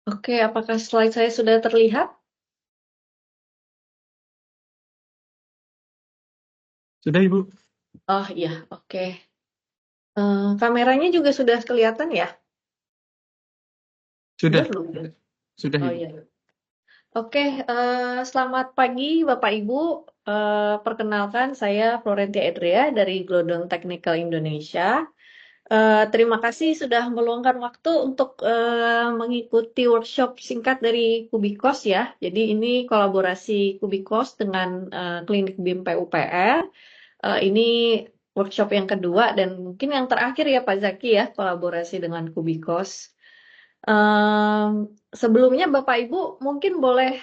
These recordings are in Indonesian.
Oke, apakah slide saya sudah terlihat? Sudah, Ibu? Oh iya, oke. Kameranya juga sudah kelihatan ya? Sudah, Belum? sudah, Oh Ibu. iya. Oke, selamat pagi Bapak Ibu. Perkenalkan saya Florentia Edrea dari Glodon Technical Indonesia. Terima kasih sudah meluangkan waktu untuk mengikuti workshop singkat dari Kubikos ya. Jadi ini kolaborasi Kubikos dengan Klinik BIM PUPR. Ini workshop yang kedua dan mungkin yang terakhir ya Pak Zaki ya, kolaborasi dengan Kubikos. Sebelumnya Bapak Ibu mungkin boleh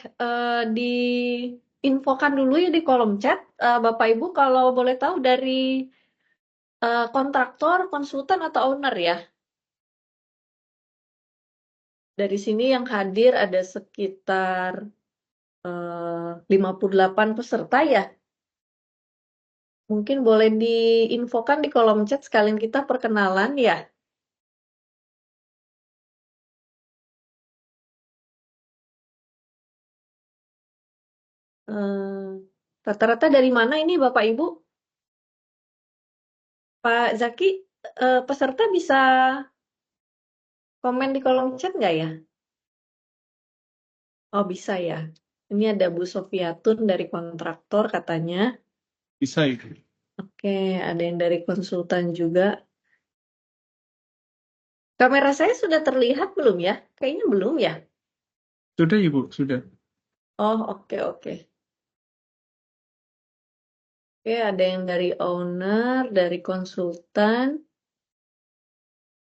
diinfokan dulu ya di kolom chat. Bapak Ibu kalau boleh tahu dari kontraktor, konsultan atau owner ya. Dari sini yang hadir ada sekitar 58 peserta ya. Mungkin boleh diinfokan di kolom chat sekalian kita perkenalan ya. Eh, Rata-rata dari mana ini Bapak Ibu? Pak Zaki, peserta bisa komen di kolom chat nggak ya? Oh bisa ya. Ini ada Bu Sofiatun dari kontraktor katanya. Bisa, Ibu. Oke, ada yang dari konsultan juga. Kamera saya sudah terlihat belum ya? Kayaknya belum ya. Sudah, Ibu, sudah. Oh oke oke. Oke, ada yang dari owner, dari konsultan,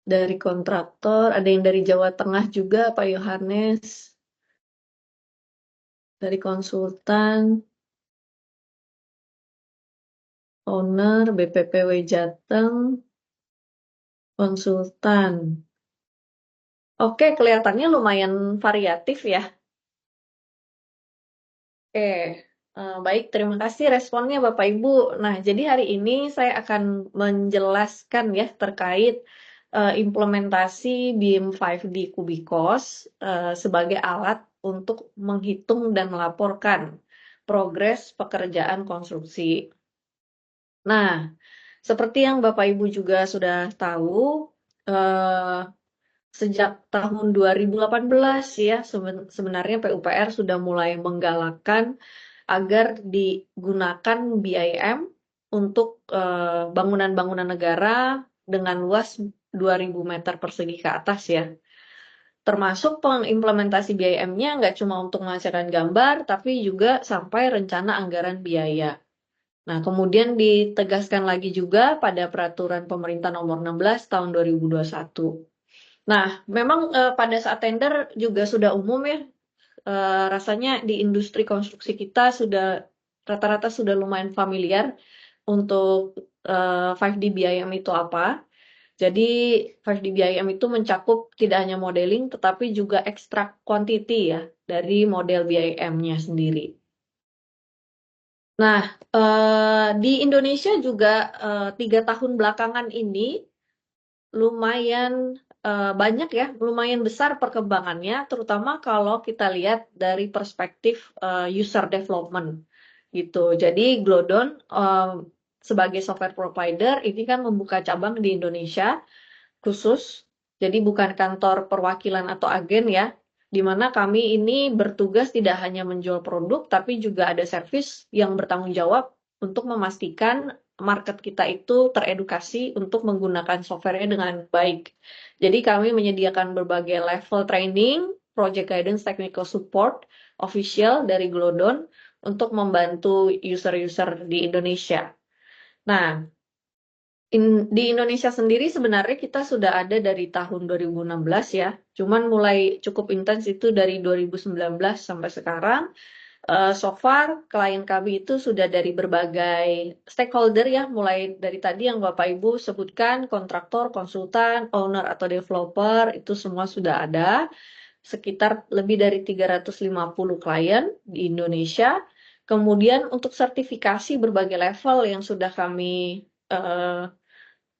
dari kontraktor, ada yang dari Jawa Tengah juga, Pak Yohanes, dari konsultan, owner, BPPW Jateng, konsultan. Oke, kelihatannya lumayan variatif ya. Oke, baik, terima kasih responnya Bapak Ibu. Nah, jadi hari ini saya akan menjelaskan ya terkait implementasi BIM 5D Kubikos sebagai alat untuk menghitung dan melaporkan progres pekerjaan konstruksi. Nah, seperti yang Bapak Ibu juga sudah tahu, eh, sejak tahun 2018 ya, sebenarnya PUPR sudah mulai menggalakkan agar digunakan BIM untuk bangunan-bangunan negara dengan luas 2.000 meter persegi ke atas ya. Termasuk pengimplementasi BIM-nya nggak cuma untuk menghasilkan gambar, tapi juga sampai rencana anggaran biaya. Nah, kemudian ditegaskan lagi juga pada Peraturan Pemerintah Nomor 16 Tahun 2021. Nah, memang pada saat tender juga sudah umum ya, rasanya di industri konstruksi kita sudah rata-rata sudah lumayan familiar untuk 5D BIM itu apa. Jadi 5D BIM itu mencakup tidak hanya modeling tetapi juga ekstrak quantity ya dari model BIM-nya sendiri. Nah, di Indonesia juga 3 tahun belakangan ini lumayan banyak ya, lumayan besar perkembangannya, terutama kalau kita lihat dari perspektif user development gitu. Jadi Glodon sebagai software provider ini kan membuka cabang di Indonesia khusus, jadi bukan kantor perwakilan atau agen ya, di mana kami ini bertugas tidak hanya menjual produk, tapi juga ada service yang bertanggung jawab untuk memastikan market kita itu teredukasi untuk menggunakan software-nya dengan baik. Jadi kami menyediakan berbagai level training, project guidance, technical support, official dari Glodon untuk membantu user-user di Indonesia. Nah, di Indonesia sendiri sebenarnya kita sudah ada dari tahun 2016 ya. Cuman mulai cukup intens itu dari 2019 sampai sekarang. So far klien kami itu sudah dari berbagai stakeholder ya, mulai dari tadi yang Bapak Ibu sebutkan, kontraktor, konsultan, owner atau developer, itu semua sudah ada. Sekitar lebih dari 350 klien di Indonesia. Kemudian untuk sertifikasi berbagai level yang sudah kami eh,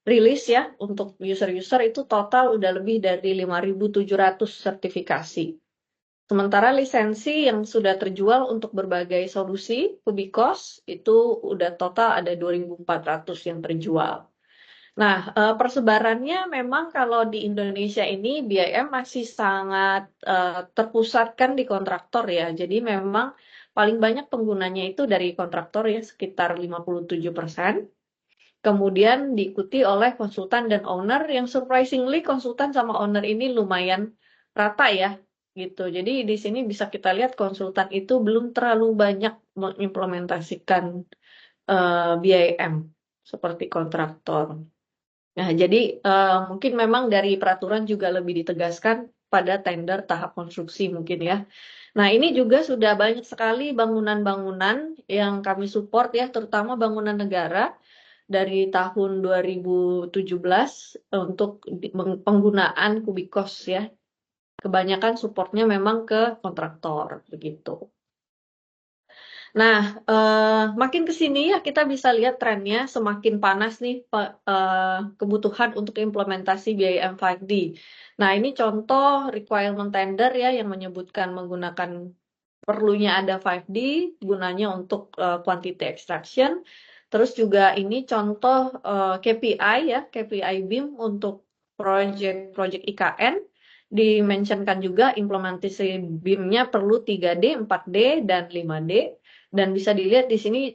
rilis ya untuk user-user itu total udah lebih dari 5.700 sertifikasi. Sementara lisensi yang sudah terjual untuk berbagai solusi Kubikos itu udah total ada 2.400 yang terjual. Nah, persebarannya memang kalau di Indonesia ini BIM masih sangat terpusatkan di kontraktor ya. Jadi memang paling banyak penggunanya itu dari kontraktor ya sekitar 57%. Kemudian diikuti oleh konsultan dan owner yang surprisingly konsultan sama owner ini lumayan rata ya gitu. Jadi di sini bisa kita lihat konsultan itu belum terlalu banyak mengimplementasikan BIM seperti kontraktor. Nah, jadi mungkin memang dari peraturan juga lebih ditegaskan pada tender tahap konstruksi mungkin ya. Nah, ini juga sudah banyak sekali bangunan-bangunan yang kami support ya, terutama bangunan negara dari tahun 2017 untuk penggunaan Kubikos ya. Kebanyakan supportnya memang ke kontraktor begitu. Nah, makin ke sini ya kita bisa lihat trennya semakin panas nih kebutuhan untuk implementasi BIM 5D. Nah, ini contoh requirement tender ya yang menyebutkan menggunakan perlunya ada 5D gunanya untuk quantity extraction. Terus juga ini contoh KPI ya, KPI BIM untuk project IKN. Dimentionkan juga implementasi BIM-nya perlu 3D, 4D, dan 5D. Dan bisa dilihat di sini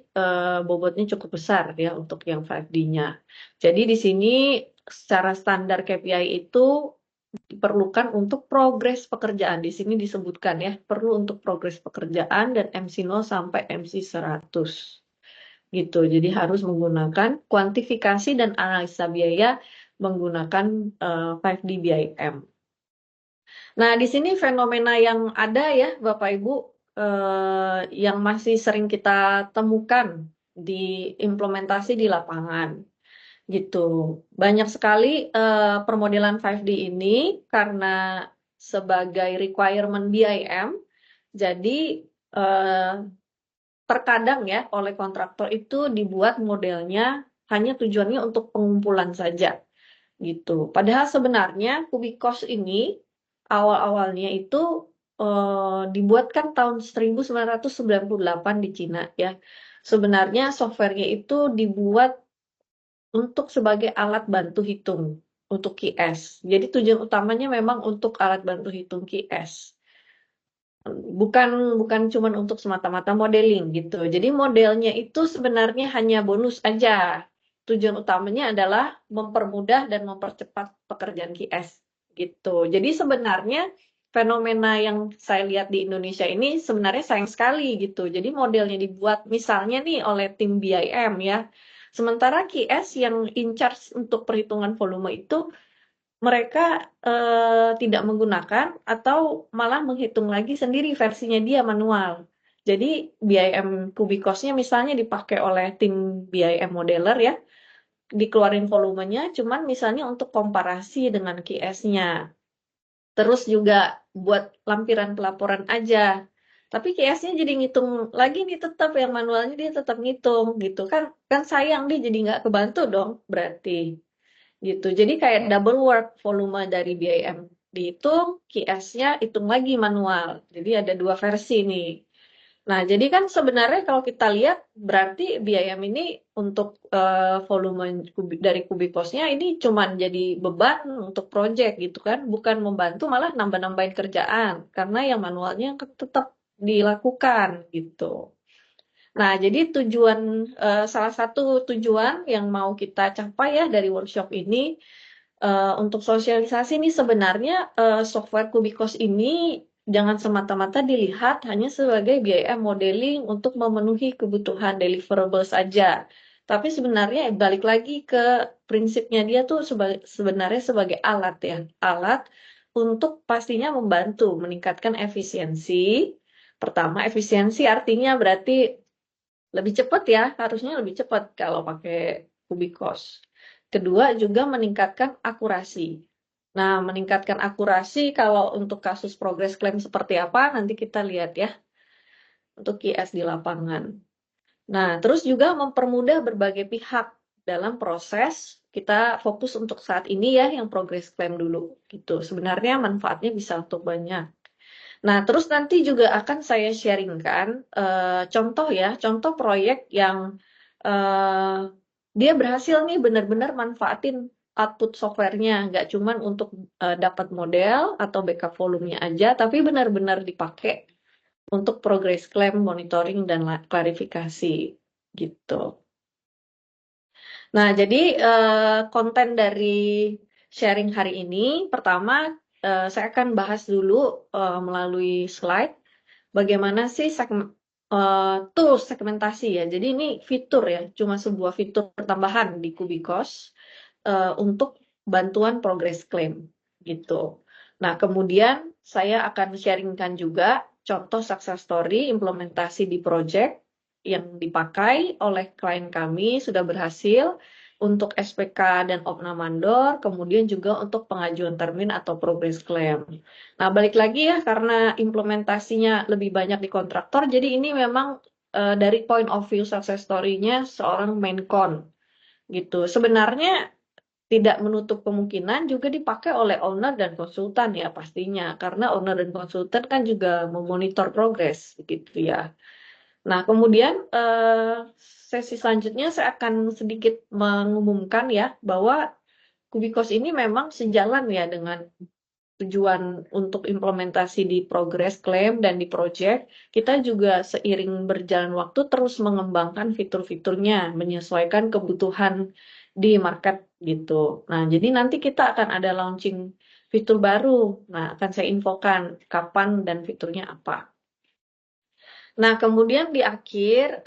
bobotnya cukup besar ya untuk yang 5D-nya. Jadi di sini secara standar KPI itu diperlukan untuk progres pekerjaan. Di sini disebutkan ya, perlu untuk progres pekerjaan dan MC0 sampai MC100. Gitu. Jadi harus menggunakan kuantifikasi dan analisa biaya menggunakan 5D BIM. Nah, di sini fenomena yang ada ya, Bapak Ibu, yang masih sering kita temukan di implementasi di lapangan gitu. Banyak sekali permodelan 5D ini karena sebagai requirement BIM, jadi terkadang ya oleh kontraktor itu dibuat modelnya hanya tujuannya untuk pengumpulan saja gitu. Padahal sebenarnya Kubikos ini awal-awalnya itu dibuatkan tahun 1998 di Cina ya. Sebenarnya softwarenya itu dibuat untuk sebagai alat bantu hitung untuk QS. Jadi tujuan utamanya memang untuk alat bantu hitung QS. Bukan cuma untuk semata-mata modeling gitu. Jadi modelnya itu sebenarnya hanya bonus aja. Tujuan utamanya adalah mempermudah dan mempercepat pekerjaan QS gitu. Jadi sebenarnya fenomena yang saya lihat di Indonesia ini sebenarnya sayang sekali gitu. Jadi modelnya dibuat misalnya nih oleh tim BIM ya. Sementara QS yang in charge untuk perhitungan volume itu mereka tidak menggunakan atau malah menghitung lagi sendiri versinya dia manual. Jadi BIM Kubikosnya misalnya dipakai oleh tim BIM modeler ya, dikeluarin volumenya, cuman misalnya untuk komparasi dengan QS-nya. Terus juga buat lampiran pelaporan aja. Tapi QS-nya jadi ngitung lagi nih tetap yang manualnya dia tetap ngitung gitu kan sayang dia jadi nggak kebantu dong berarti gitu. Jadi kayak double work volume dari BIM dihitung, QS-nya hitung lagi manual. Jadi ada dua versi nih. Nah, jadi kan sebenarnya kalau kita lihat berarti BIM ini untuk volume dari Kubikosnya ini cuma jadi beban untuk project gitu kan, bukan membantu malah nambah-nambahin kerjaan karena yang manualnya tetap dilakukan gitu. Nah, jadi salah satu tujuan yang mau kita capai ya dari workshop ini untuk sosialisasi nih sebenarnya software Kubikos ini jangan semata-mata dilihat hanya sebagai biaya modeling untuk memenuhi kebutuhan deliverable saja. Tapi sebenarnya balik lagi ke prinsipnya dia tuh sebenarnya sebagai alat ya. Alat untuk pastinya membantu meningkatkan efisiensi. Pertama, efisiensi artinya berarti lebih cepat ya, harusnya lebih cepat kalau pakai Kubikos. Kedua juga meningkatkan akurasi. Nah, meningkatkan akurasi kalau untuk kasus progress claim seperti apa nanti kita lihat ya untuk QS di lapangan. Nah, terus juga mempermudah berbagai pihak dalam proses kita fokus untuk saat ini ya yang progress claim dulu gitu. Sebenarnya manfaatnya bisa untuk banyak. Nah, terus nanti juga akan saya sharingkan contoh ya, contoh proyek yang eh, dia berhasil nih benar-benar manfaatin output softwarenya, nggak cuman untuk dapat model atau backup volumenya aja, tapi benar-benar dipakai untuk progress claim, monitoring, dan klarifikasi gitu. Nah, jadi konten dari sharing hari ini, pertama saya akan bahas dulu melalui slide, bagaimana sih tools segmentasi ya. Jadi ini fitur ya, cuma sebuah fitur tambahan di Kubikos untuk bantuan progress claim gitu. Nah, kemudian saya akan sharingkan juga contoh success story implementasi di project yang dipakai oleh klien kami sudah berhasil untuk SPK dan opna mandor, kemudian juga untuk pengajuan termin atau progress claim. Nah, balik lagi ya, karena implementasinya lebih banyak di kontraktor, jadi ini memang dari point of view success story-nya seorang main con gitu. Sebenarnya tidak menutup kemungkinan juga dipakai oleh owner dan konsultan ya pastinya, karena owner dan konsultan kan juga memonitor progres gitu ya. Nah, kemudian sesi selanjutnya saya akan sedikit mengumumkan ya bahwa Kubikos ini memang sejalan ya dengan tujuan untuk implementasi di progress claim dan di project, kita juga seiring berjalan waktu terus mengembangkan fitur-fiturnya, menyesuaikan kebutuhan di market gitu. Nah, jadi nanti kita akan ada launching fitur baru. Nah, akan saya infokan kapan dan fiturnya apa. Nah, kemudian di akhir,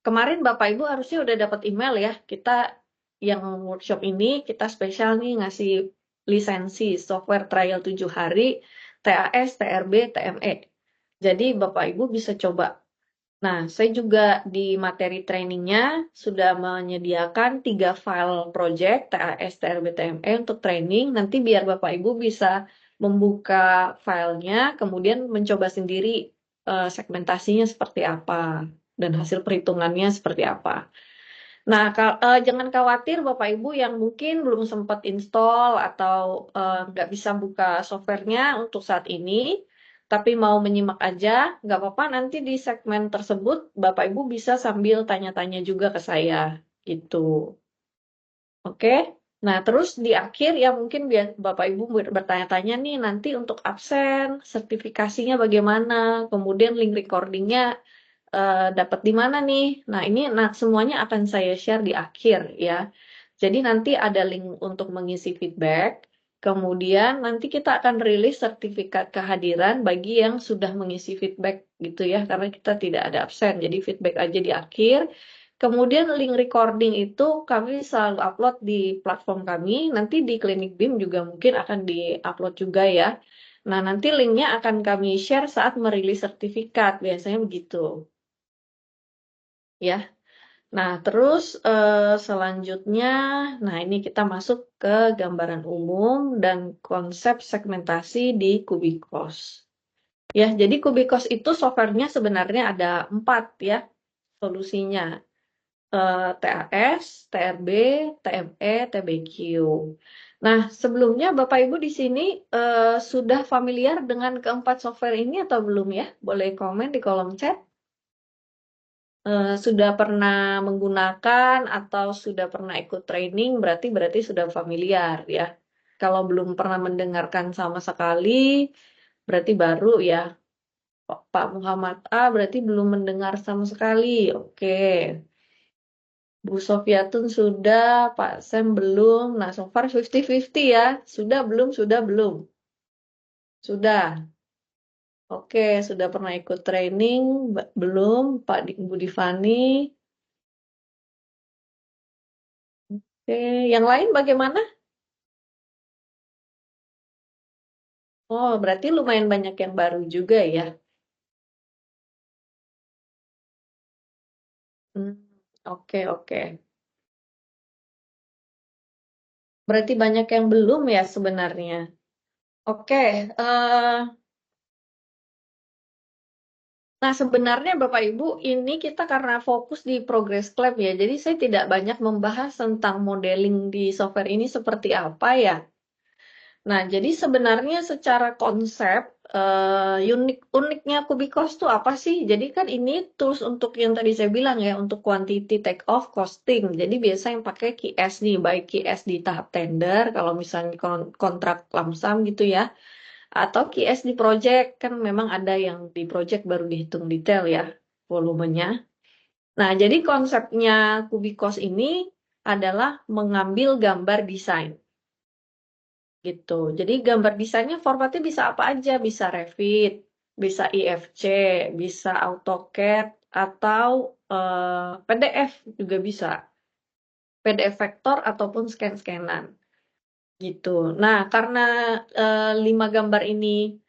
kemarin Bapak Ibu harusnya udah dapat email ya, kita yang workshop ini, kita spesial nih ngasih lisensi software trial 7 hari, TAS, TRB, TME. Jadi Bapak Ibu bisa coba. Nah, saya juga di materi trainingnya sudah menyediakan 3 file project, TAS, TRB, TME untuk training, nanti biar Bapak Ibu bisa membuka filenya, kemudian mencoba sendiri segmentasinya seperti apa dan hasil perhitungannya seperti apa. Nah, jangan khawatir Bapak Ibu yang mungkin belum sempat install atau nggak bisa buka softwarenya untuk saat ini, tapi mau menyimak aja, nggak apa-apa. Nanti di segmen tersebut Bapak Ibu bisa sambil tanya-tanya juga ke saya, gitu. Oke? Nah, terus di akhir ya mungkin biar Bapak Ibu bertanya-tanya nih nanti untuk absen, sertifikasinya bagaimana, kemudian link recordingnya dapat di mana nih. Nah, ini semuanya akan saya share di akhir ya. Jadi nanti ada link untuk mengisi feedback, kemudian nanti kita akan rilis sertifikat kehadiran bagi yang sudah mengisi feedback gitu ya, karena kita tidak ada absen, jadi feedback aja di akhir. Kemudian link recording itu kami selalu upload di platform kami, nanti di Klinik BIM juga mungkin akan di-upload juga ya. Nah, nanti linknya akan kami share saat merilis sertifikat, biasanya begitu. Ya, nah terus selanjutnya, nah ini kita masuk ke gambaran umum dan konsep segmentasi di Kubikos. Ya, jadi Kubikos itu softwarenya sebenarnya ada 4 ya solusinya. TAS, TRB, TME, TBQ. Nah, sebelumnya Bapak Ibu di sini sudah familiar dengan keempat software ini atau belum ya? Boleh komen di kolom chat. Sudah pernah menggunakan atau sudah pernah ikut training, berarti sudah familiar ya. Kalau belum pernah mendengarkan sama sekali, berarti baru ya. Pak Muhammad A berarti belum mendengar sama sekali. Oke. Bu Sofiatun sudah, Pak Sam belum. Nah, so far 50-50 ya. Sudah belum, sudah belum. Sudah. Oke, sudah pernah ikut training, belum, Pak Bu Divani. Oke, yang lain bagaimana? Oh, berarti lumayan banyak yang baru juga ya. Hmm, oke, oke. Berarti banyak yang belum ya sebenarnya. Oke, Nah, sebenarnya Bapak Ibu, ini kita karena fokus di progress claim ya, jadi saya tidak banyak membahas tentang modeling di software ini seperti apa ya. Nah, jadi sebenarnya secara konsep, uniknya Kubikos itu apa sih? Jadi kan ini tools untuk yang tadi saya bilang ya, untuk quantity take off costing. Jadi biasa yang pakai QS nih, baik QS di tahap tender, kalau misalnya kontrak lump sum gitu ya, atau QS di project, kan memang ada yang di project baru dihitung detail ya, volumenya. Nah, jadi konsepnya Kubikos ini adalah mengambil gambar desain gitu. Jadi gambar desainnya formatnya bisa apa aja, bisa Revit, bisa IFC, bisa AutoCAD, atau PDF juga bisa, PDF vektor ataupun scan-scanan gitu. Nah, karena 5 gambar ini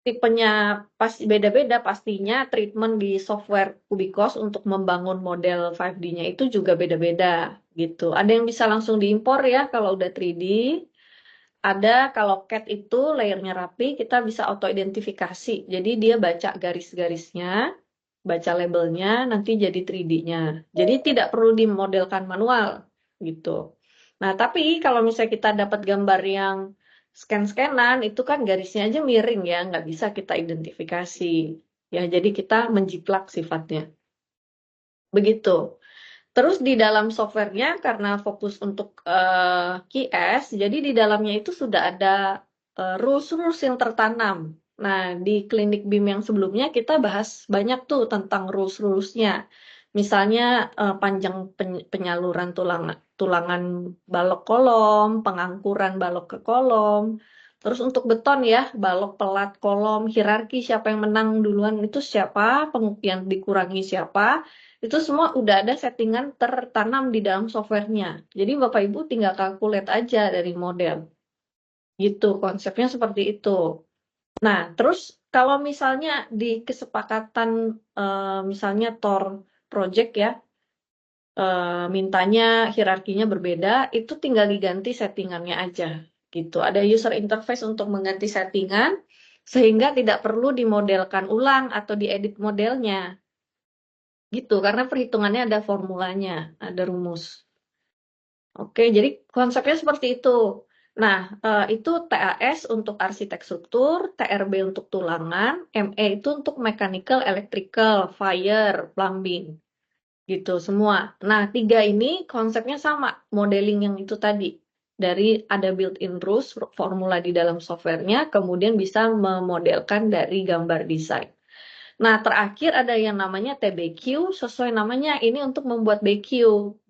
tipenya pasti beda-beda, pastinya treatment di software Kubikos untuk membangun model 5D-nya itu juga beda-beda gitu. Ada yang bisa langsung diimpor ya kalau udah 3D. Ada kalau CAD itu layernya rapi, kita bisa auto-identifikasi. Jadi dia baca garis-garisnya, baca labelnya, nanti jadi 3D-nya. Jadi tidak perlu dimodelkan manual gitu. Nah, tapi kalau misalnya kita dapat gambar yang scan-scanan, itu kan garisnya aja miring ya, nggak bisa kita identifikasi. Ya, jadi kita menjiplak sifatnya. Begitu. Terus di dalam softwarenya karena fokus untuk QS, jadi di dalamnya itu sudah ada rules-rules yang tertanam. Nah, di klinik BIM yang sebelumnya kita bahas banyak tuh tentang rules-rulesnya. Misalnya panjang penyaluran tulangan balok kolom, pengangkuran balok ke kolom. Terus untuk beton ya, balok pelat kolom, hierarki siapa yang menang duluan itu siapa, yang dikurangi siapa. Itu semua udah ada settingan tertanam di dalam softwarenya. Jadi Bapak Ibu tinggal calculate aja dari model. Gitu, konsepnya seperti itu. Nah, terus kalau misalnya di kesepakatan misalnya TOR project ya, mintanya hierarkinya berbeda, itu tinggal diganti settingannya aja. Gitu. Ada user interface untuk mengganti settingan sehingga tidak perlu dimodelkan ulang atau diedit modelnya. Gitu, karena perhitungannya ada formulanya, ada rumus. Oke, jadi konsepnya seperti itu. Nah, itu TAS untuk arsitek struktur, TRB untuk tulangan, ME itu untuk mechanical, electrical, fire, plumbing, gitu semua. Nah, 3 ini konsepnya sama, modeling yang itu tadi. Dari ada built-in rules, formula di dalam softwarenya, kemudian bisa memodelkan dari gambar desain. Nah, terakhir ada yang namanya TBQ, sesuai namanya ini untuk membuat BQ.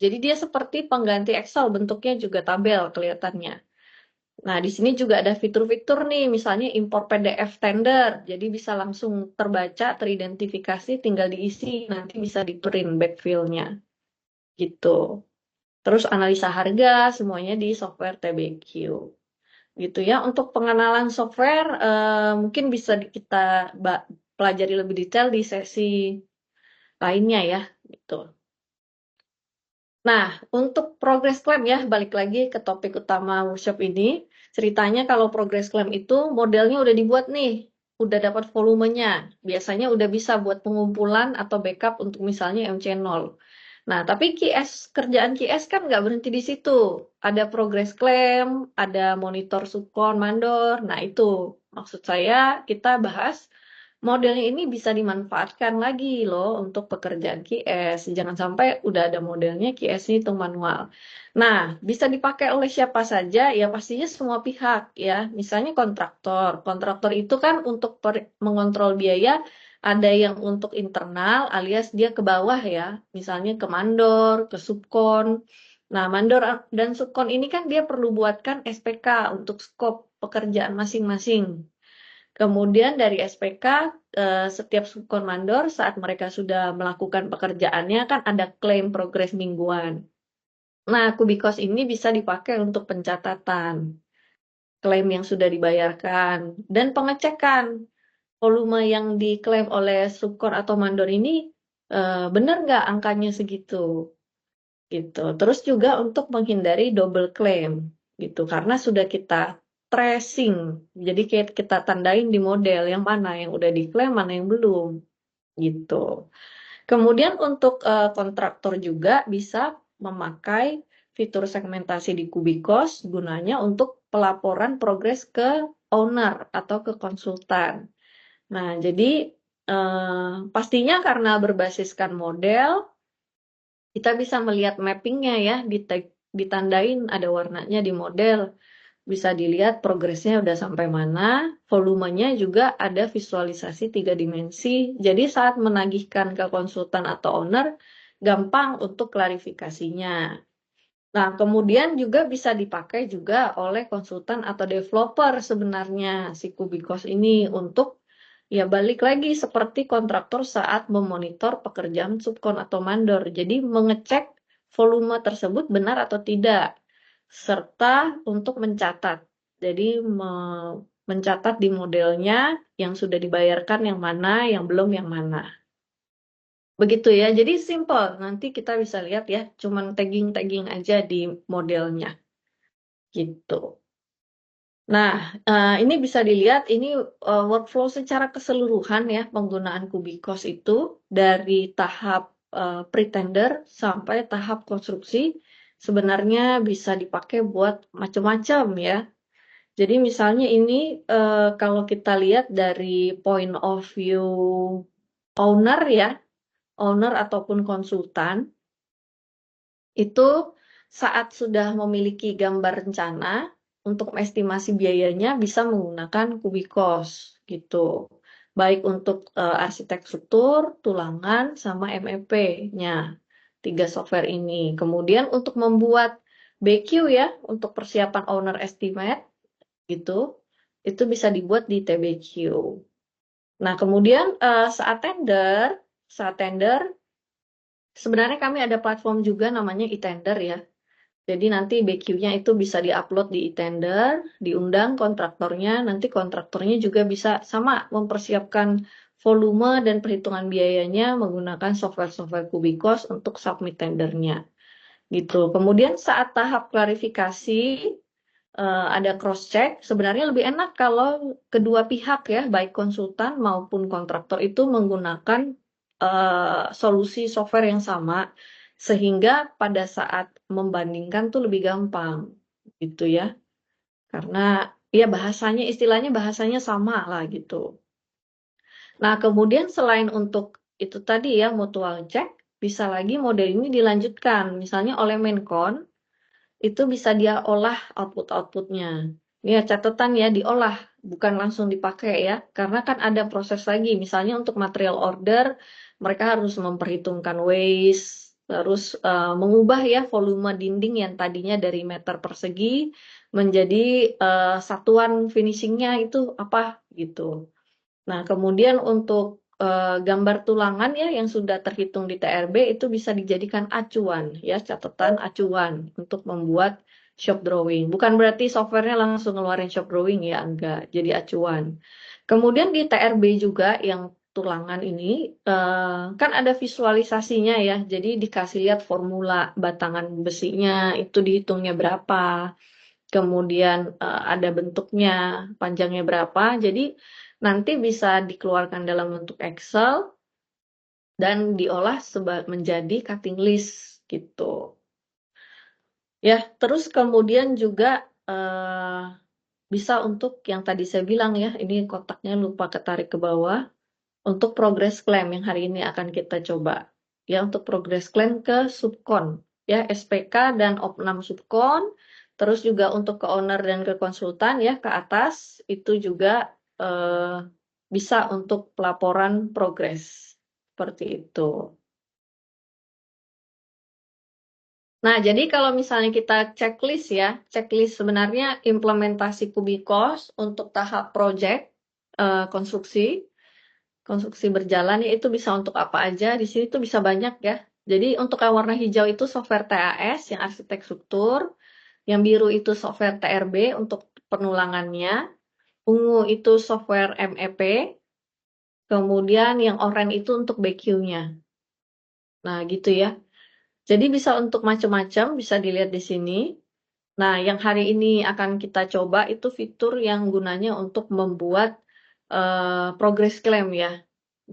Jadi dia seperti pengganti Excel, bentuknya juga tabel kelihatannya. Nah, di sini juga ada fitur-fitur nih, misalnya import PDF tender, jadi bisa langsung terbaca, teridentifikasi, tinggal diisi, nanti bisa di print backfill-nya. Gitu. Terus analisa harga, semuanya di software TBQ. Gitu ya. Untuk pengenalan software, mungkin bisa kita pelajari lebih detail di sesi lainnya ya gitu. Nah, untuk progress claim ya, balik lagi ke topik utama workshop ini. Ceritanya kalau progress claim itu modelnya udah dibuat nih, udah dapat volumenya. Biasanya udah bisa buat pengumpulan atau backup untuk misalnya MC0. Nah, tapi kerjaan QS kan nggak berhenti di situ. Ada progress claim, ada monitor subkon, mandor. Nah, itu maksud saya kita bahas modelnya ini bisa dimanfaatkan lagi loh untuk pekerjaan QS. Jangan sampai udah ada modelnya QS-nya itu manual. Nah, bisa dipakai oleh siapa saja? Ya pastinya semua pihak ya. Misalnya kontraktor. Kontraktor itu kan untuk mengontrol biaya ada yang untuk internal alias dia ke bawah ya. Misalnya ke mandor, ke subkon. Nah, mandor dan subkon ini kan dia perlu buatkan SPK untuk skop pekerjaan masing-masing. Kemudian dari SPK, setiap subkomandor saat mereka sudah melakukan pekerjaannya kan ada klaim progres mingguan. Nah, Kubikos ini bisa dipakai untuk pencatatan klaim yang sudah dibayarkan dan pengecekan volume yang diklaim oleh subkon atau mandor ini benar nggak angkanya segitu gitu. Terus juga untuk menghindari double claim gitu karena sudah kita tracing. Jadi kayak kita tandain di model yang mana yang udah diklaim, mana yang belum gitu. Kemudian untuk kontraktor juga bisa memakai fitur segmentasi di Kubikos gunanya untuk pelaporan progres ke owner atau ke konsultan. Nah, jadi pastinya karena berbasiskan model, kita bisa melihat mappingnya ya, ditandain ada warnanya di model. Bisa dilihat progresnya udah sampai mana, volumenya juga ada visualisasi 3 dimensi. Jadi saat menagihkan ke konsultan atau owner, gampang untuk klarifikasinya. Nah, kemudian juga bisa dipakai juga oleh konsultan atau developer sebenarnya si Kubikos ini untuk ya balik lagi seperti kontraktor saat memonitor pekerjaan subkon atau mandor. Jadi mengecek volume tersebut benar atau tidak, serta untuk mencatat. Jadi mencatat di modelnya yang sudah dibayarkan yang mana, yang belum yang mana. Begitu ya, jadi simple. Nanti kita bisa lihat ya, cuman tagging-tagging aja di modelnya. Gitu. Nah, ini bisa dilihat, ini workflow secara keseluruhan ya, penggunaan Kubikos itu dari tahap pretender sampai tahap konstruksi, sebenarnya bisa dipakai buat macam-macam ya. Jadi misalnya ini kalau kita lihat dari point of view owner ya, owner ataupun konsultan, itu saat sudah memiliki gambar rencana, untuk estimasi biayanya bisa menggunakan Kubikos gitu. Baik untuk arsitek struktur, tulangan, sama MEP-nya. 3 software ini. Kemudian untuk membuat BQ ya, untuk persiapan owner estimate, gitu, itu bisa dibuat di TBQ. Nah, kemudian saat tender, sebenarnya kami ada platform juga namanya e-tender ya. Jadi nanti BQ-nya itu bisa diupload di e-tender, diundang kontraktornya, nanti kontraktornya juga bisa sama mempersiapkan volume dan perhitungan biayanya menggunakan software-software Kubikos untuk submit tendernya. Gitu. Kemudian saat tahap klarifikasi, ada cross check, sebenarnya lebih enak kalau kedua pihak ya, baik konsultan maupun kontraktor itu menggunakan solusi software yang sama, sehingga pada saat membandingkan tuh lebih gampang, gitu ya. Karena ya bahasanya, istilahnya bahasanya sama lah gitu. Nah, kemudian selain untuk itu tadi ya, mutual check, bisa lagi model ini dilanjutkan, misalnya oleh Menkon, itu bisa dia olah output-outputnya. Ini ya catatan ya, diolah, bukan langsung dipakai ya. Karena kan ada proses lagi, misalnya untuk material order, mereka harus memperhitungkan waste, terus mengubah ya volume dinding yang tadinya dari meter persegi menjadi satuan finishingnya itu apa gitu. Nah, kemudian untuk gambar tulangan ya yang sudah terhitung di TRB itu bisa dijadikan acuan ya, catatan acuan untuk membuat shop drawing. Bukan berarti softwarenya langsung ngeluarin shop drawing ya, enggak. Jadi acuan. Kemudian di TRB juga yang tulangan ini kan ada visualisasinya ya. Jadi dikasih lihat formula batangan besinya itu dihitungnya berapa. Kemudian ada bentuknya, panjangnya berapa. Jadi nanti bisa dikeluarkan dalam bentuk Excel dan diolah menjadi cutting list gitu. Ya, terus kemudian juga bisa untuk yang tadi saya bilang ya, ini kotaknya lupa ketarik ke bawah, untuk progress claim yang hari ini akan kita coba. Ya, untuk progress claim ke subkon, ya SPK dan opnam subkon, terus juga untuk ke owner dan ke konsultan ya ke atas itu juga bisa untuk pelaporan progres seperti itu. Nah, jadi kalau misalnya kita checklist ya, checklist sebenarnya implementasi Kubikos untuk tahap project konstruksi berjalan ya itu bisa untuk apa aja. Di sini tuh bisa banyak ya. Jadi untuk yang warna hijau itu software TAS yang arsitek struktur, yang biru itu software TRB untuk penulangannya, ungu itu software MEP, kemudian yang oranye itu untuk BQ-nya. Nah, gitu ya. Jadi bisa untuk macam-macam, bisa dilihat di sini. Nah, yang hari ini akan kita coba itu fitur yang gunanya untuk membuat progress claim ya.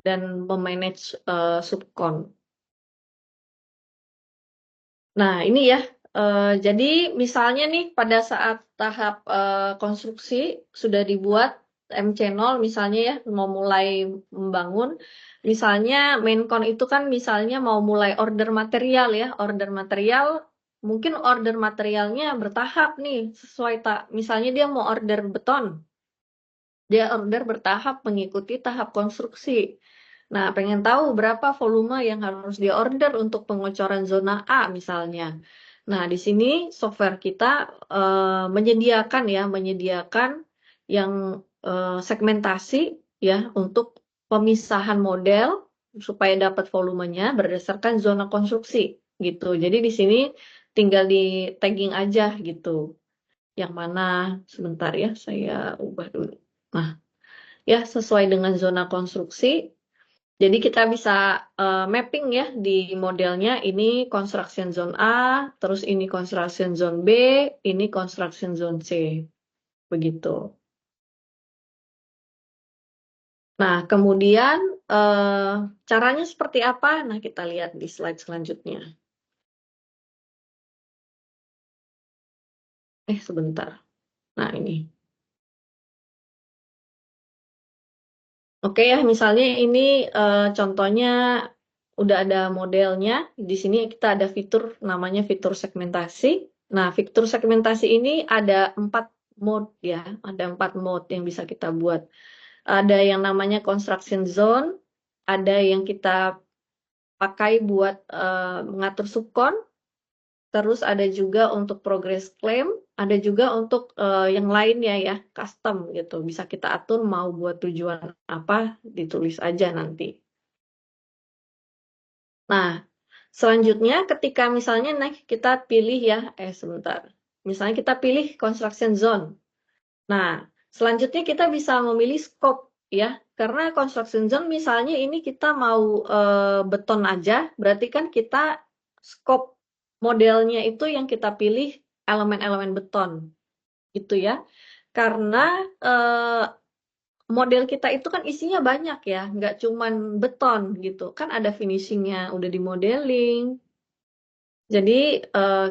dan memanage subkon. Nah, ini ya. Jadi misalnya nih pada saat tahap konstruksi sudah dibuat M-channel misalnya ya mau mulai membangun. Misalnya maincon itu kan misalnya mau mulai order material ya. Order material mungkin order materialnya bertahap nih sesuai misalnya dia mau order beton. Dia order bertahap mengikuti tahap konstruksi. Nah, pengen tahu berapa volume yang harus dia order untuk pengocoran zona A misalnya. Nah, di sini software kita menyediakan yang segmentasi ya untuk pemisahan model supaya dapat volumenya berdasarkan zona konstruksi gitu. Jadi di sini tinggal di tagging aja gitu. Yang mana sebentar ya, saya ubah dulu. Nah, ya sesuai dengan zona konstruksi. Jadi kita bisa mapping ya di modelnya ini construction zone A, terus ini construction zone B, ini construction zone C. Begitu. Nah, kemudian caranya seperti apa? Nah, kita lihat di slide selanjutnya. Sebentar. Nah, ini. Oke ya, misalnya ini contohnya udah ada modelnya. Di sini kita ada fitur namanya fitur segmentasi. Nah, fitur segmentasi ini ada 4 mode ya, ada 4 mode yang bisa kita buat. Ada yang namanya construction zone, ada yang kita pakai buat mengatur subkon, terus ada juga untuk progress claim, ada juga untuk yang lainnya ya, custom gitu. Bisa kita atur mau buat tujuan apa, ditulis aja nanti. Nah, selanjutnya ketika misalnya kita pilih ya, sebentar. Misalnya kita pilih construction zone. Nah, selanjutnya kita bisa memilih scope ya. Karena construction zone misalnya ini kita mau beton aja, berarti kan kita scope modelnya itu yang kita pilih elemen-elemen beton gitu ya. Karena model kita itu kan isinya banyak ya, nggak cuman beton gitu. Kan ada finishingnya, udah di modeling. Jadi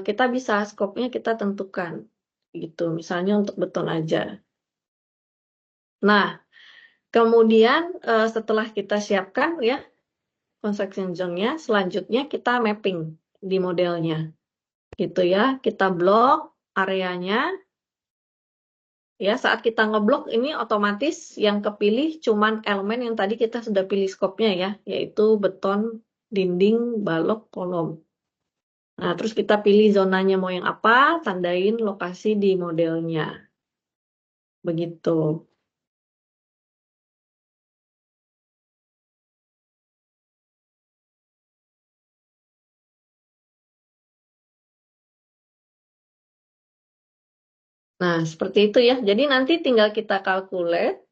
kita bisa scope-nya kita tentukan gitu. Misalnya untuk beton aja. Nah, kemudian setelah kita siapkan ya construction zone-nya, selanjutnya kita mapping di modelnya. Gitu ya, kita blok areanya. Ya, saat kita ngeblok ini otomatis yang kepilih cuman elemen yang tadi kita sudah pilih scope-nya ya, yaitu beton, dinding, balok, kolom. Nah, terus kita pilih zonanya mau yang apa, tandain lokasi di modelnya. Begitu. Nah, seperti itu ya. Jadi nanti tinggal kita calculate.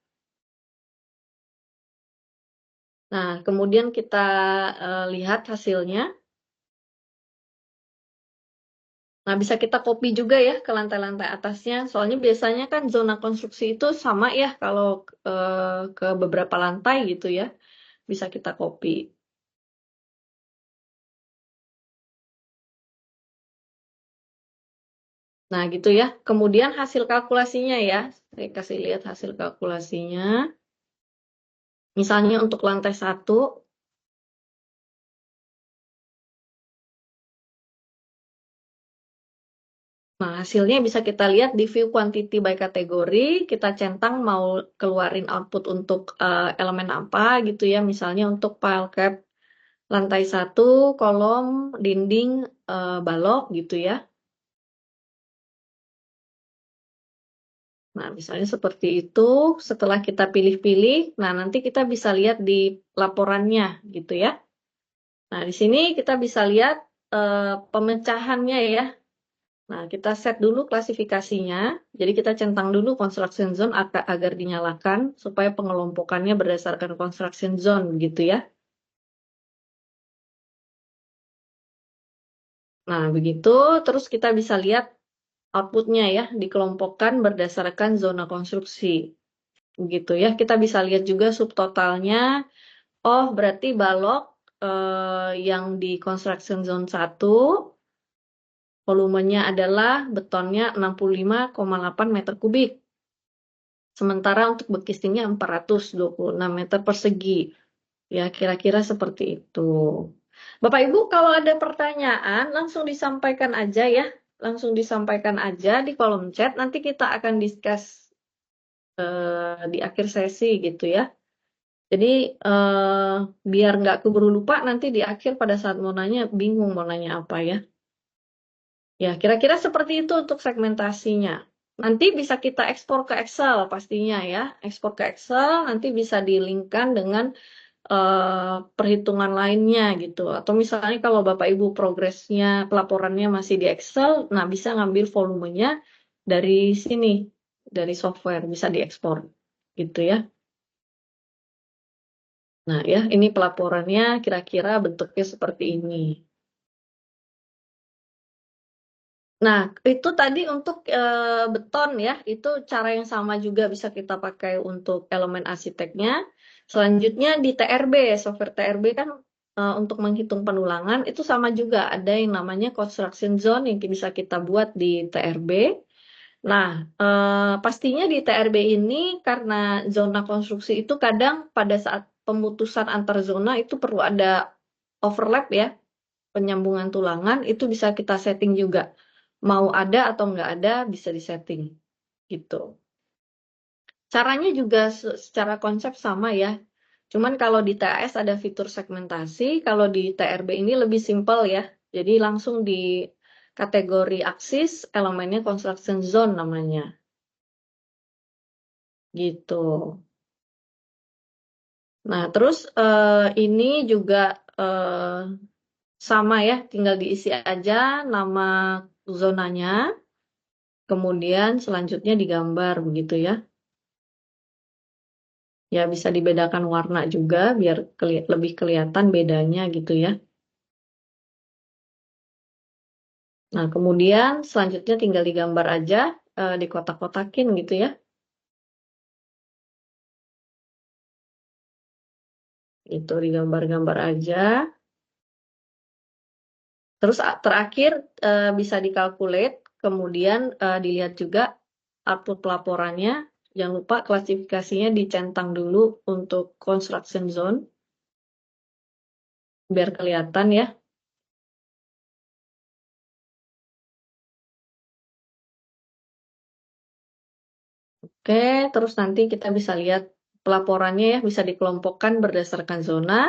Nah, kemudian kita lihat hasilnya. Nah, bisa kita copy juga ya ke lantai-lantai atasnya. Soalnya biasanya kan zona konstruksi itu sama ya kalau ke beberapa lantai gitu ya. Bisa kita copy. Nah, gitu ya. Kemudian hasil kalkulasinya ya. Saya kasih lihat hasil kalkulasinya. Misalnya untuk lantai 1. Nah, hasilnya bisa kita lihat di view quantity by kategori. Kita centang mau keluarin output untuk elemen apa gitu ya. Misalnya untuk pile cap lantai 1, kolom, dinding, balok gitu ya. Nah, misalnya seperti itu. Setelah kita pilih-pilih, nah nanti kita bisa lihat di laporannya gitu ya. Nah, di sini kita bisa lihat pemecahannya ya. Nah, kita set dulu klasifikasinya. Jadi kita centang dulu construction zone agar dinyalakan supaya pengelompokannya berdasarkan construction zone gitu ya. Nah, begitu. Terus kita bisa lihat outputnya ya, dikelompokkan berdasarkan zona konstruksi. Begitu ya. Kita bisa lihat juga subtotalnya, Oh, berarti balok yang di construction zone 1 volumenya adalah betonnya 65,8 meter kubik. Sementara untuk bekistingnya 426 meter persegi. Ya, kira-kira seperti itu. Bapak Ibu, kalau ada pertanyaan, langsung disampaikan aja ya. Langsung disampaikan aja di kolom chat. Nanti kita akan discuss di akhir sesi gitu ya. Jadi biar nggak keburu lupa, nanti di akhir pada saat mau nanya, bingung mau nanya apa ya. Ya, kira-kira seperti itu untuk segmentasinya. Nanti bisa kita ekspor ke Excel pastinya ya. Ekspor ke Excel, nanti bisa di-link-kan dengan perhitungan lainnya gitu. Atau misalnya kalau Bapak Ibu progresnya, pelaporannya masih di Excel, nah bisa ngambil volumenya dari sini, dari software, bisa diekspor gitu ya. Nah ya, ini pelaporannya kira-kira bentuknya seperti ini. Nah, itu tadi untuk beton ya, itu cara yang sama juga bisa kita pakai untuk elemen arsiteknya. Selanjutnya di TRB, software TRB kan untuk menghitung penulangan, itu sama juga, ada yang namanya construction zone yang bisa kita buat di TRB. Nah, pastinya di TRB ini karena zona konstruksi itu kadang pada saat pemutusan antar zona itu perlu ada overlap ya, penyambungan tulangan, itu bisa kita setting juga. Mau ada atau nggak ada, bisa disetting. Gitu. Caranya juga secara konsep sama ya. Cuman kalau di TAS ada fitur segmentasi, kalau di TRB ini lebih simpel ya. Jadi langsung di kategori aksis, elemennya construction zone namanya. Gitu. Nah, terus ini juga sama ya, tinggal diisi aja nama zonanya, kemudian selanjutnya digambar begitu ya. Ya bisa dibedakan warna juga biar lebih kelihatan bedanya gitu ya. Nah, kemudian selanjutnya tinggal digambar aja, dikotak-kotakin gitu ya. Itu digambar-gambar aja. Terus terakhir bisa dikalkulate, kemudian dilihat juga output pelaporannya. Jangan lupa klasifikasinya dicentang dulu untuk construction zone, biar kelihatan ya. Oke, terus nanti kita bisa lihat pelaporannya ya, bisa dikelompokkan berdasarkan zona.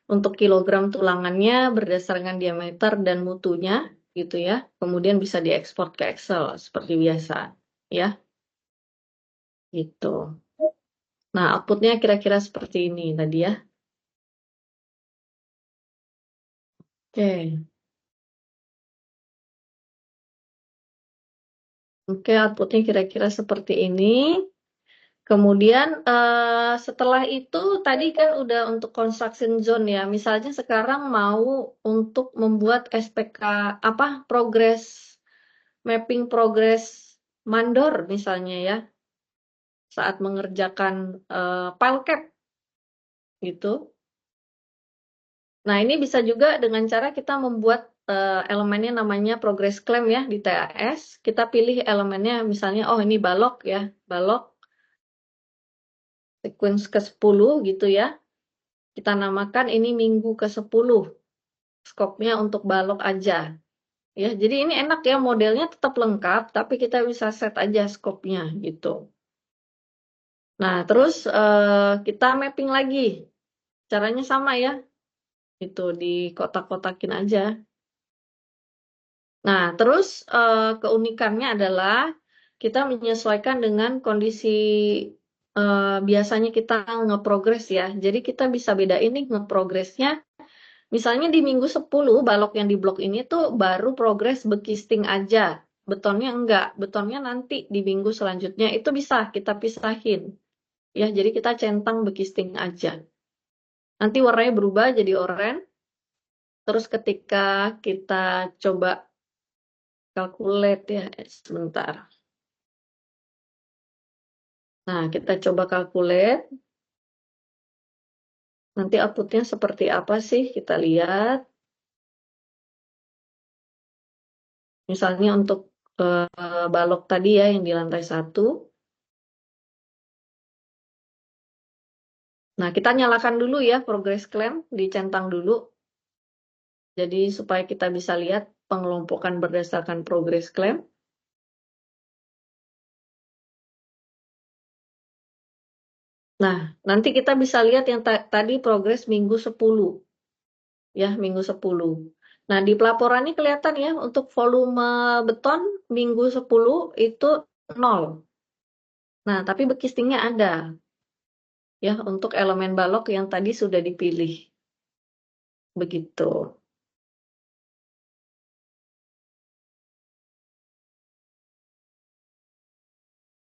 Untuk kilogram tulangannya berdasarkan diameter dan mutunya gitu ya. Kemudian bisa diekspor ke Excel seperti biasa ya, gitu. Nah, outputnya kira-kira seperti ini tadi ya. Oke. Oke, outputnya kira-kira seperti ini. Kemudian setelah itu tadi kan udah untuk construction zone ya. Misalnya sekarang mau untuk membuat SPK apa progress mapping progress mandor misalnya ya saat mengerjakan file cap gitu. Nah, ini bisa juga dengan cara kita membuat elemennya namanya progress claim ya di TAS. Kita pilih elemennya misalnya, oh ini balok ya, balok sequence ke-10 gitu ya. Kita namakan ini minggu ke-10. Skopnya untuk balok aja. Ya, jadi ini enak ya, modelnya tetap lengkap, tapi kita bisa set aja skopnya gitu. Nah, terus kita mapping lagi. Caranya sama ya, itu di kotak-kotakin aja. Nah, terus keunikannya adalah kita menyesuaikan dengan kondisi biasanya kita ngeprogres ya. Jadi kita bisa bedain nih ngeprogresnya. Misalnya di minggu 10 balok yang di blok ini tuh baru progres bekisting aja. Betonnya enggak. Betonnya nanti di minggu selanjutnya itu bisa kita pisahin. Ya, jadi kita centang bekisting aja. Nanti warnanya berubah jadi oranye. Terus ketika kita coba calculate ya, sebentar. Nah, kita coba calculate. Nanti outputnya seperti apa sih? Kita lihat. Misalnya untuk balok tadi ya yang di lantai 1. Nah, kita nyalakan dulu ya progress claim, dicentang dulu. Jadi supaya kita bisa lihat pengelompokan berdasarkan progress claim. Nah, nanti kita bisa lihat yang tadi progres minggu 10. Ya, minggu 10. Nah, di pelaporannya kelihatan ya, untuk volume beton minggu 10 itu 0. Nah, tapi bekistingnya ada. Ya, untuk elemen balok yang tadi sudah dipilih. Begitu.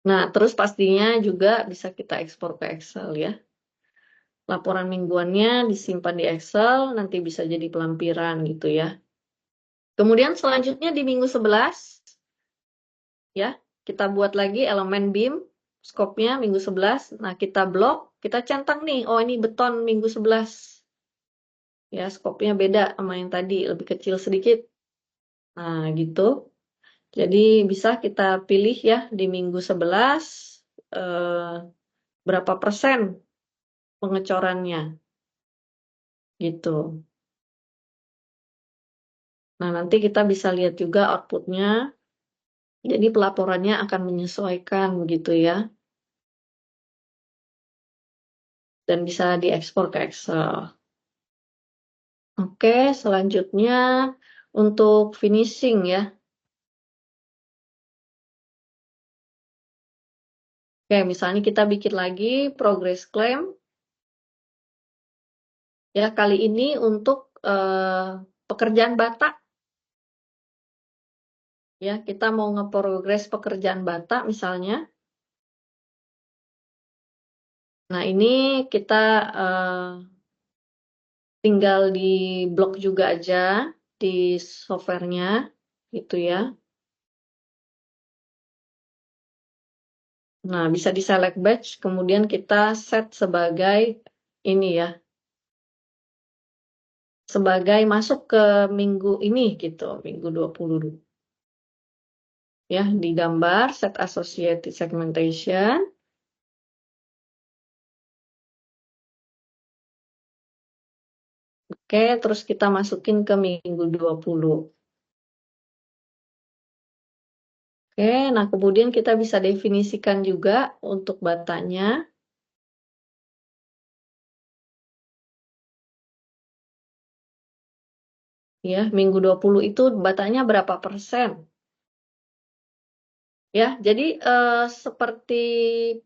Nah, terus pastinya juga bisa kita ekspor ke Excel ya. Laporan mingguannya disimpan di Excel, nanti bisa jadi pelampiran gitu ya. Kemudian selanjutnya di minggu 11, ya, kita buat lagi elemen BIM, skopnya minggu 11. Nah, kita blok, kita centang nih, oh ini beton minggu 11. Ya, skopnya beda sama yang tadi, lebih kecil sedikit. Nah, gitu. Jadi bisa kita pilih ya di minggu 11 eh, berapa persen pengecorannya gitu. Nah, nanti kita bisa lihat juga outputnya. Jadi pelaporannya akan menyesuaikan begitu ya. Dan bisa diekspor ke Excel. Oke, selanjutnya untuk finishing ya. Oke, misalnya kita bikin lagi progress claim. Ya, kali ini untuk pekerjaan bata. Ya, kita mau ngeprogres pekerjaan bata misalnya. Nah, ini kita tinggal di blok juga aja di softwarenya gitu ya. Nah, bisa di select batch, kemudian kita set sebagai ini ya, sebagai masuk ke minggu ini gitu, minggu 20. Ya, di gambar set associated segmentation. Oke, terus kita masukin ke minggu 20. Oke, nah kemudian kita bisa definisikan juga untuk batanya. Ya, minggu 20 itu batanya berapa persen? Ya, jadi seperti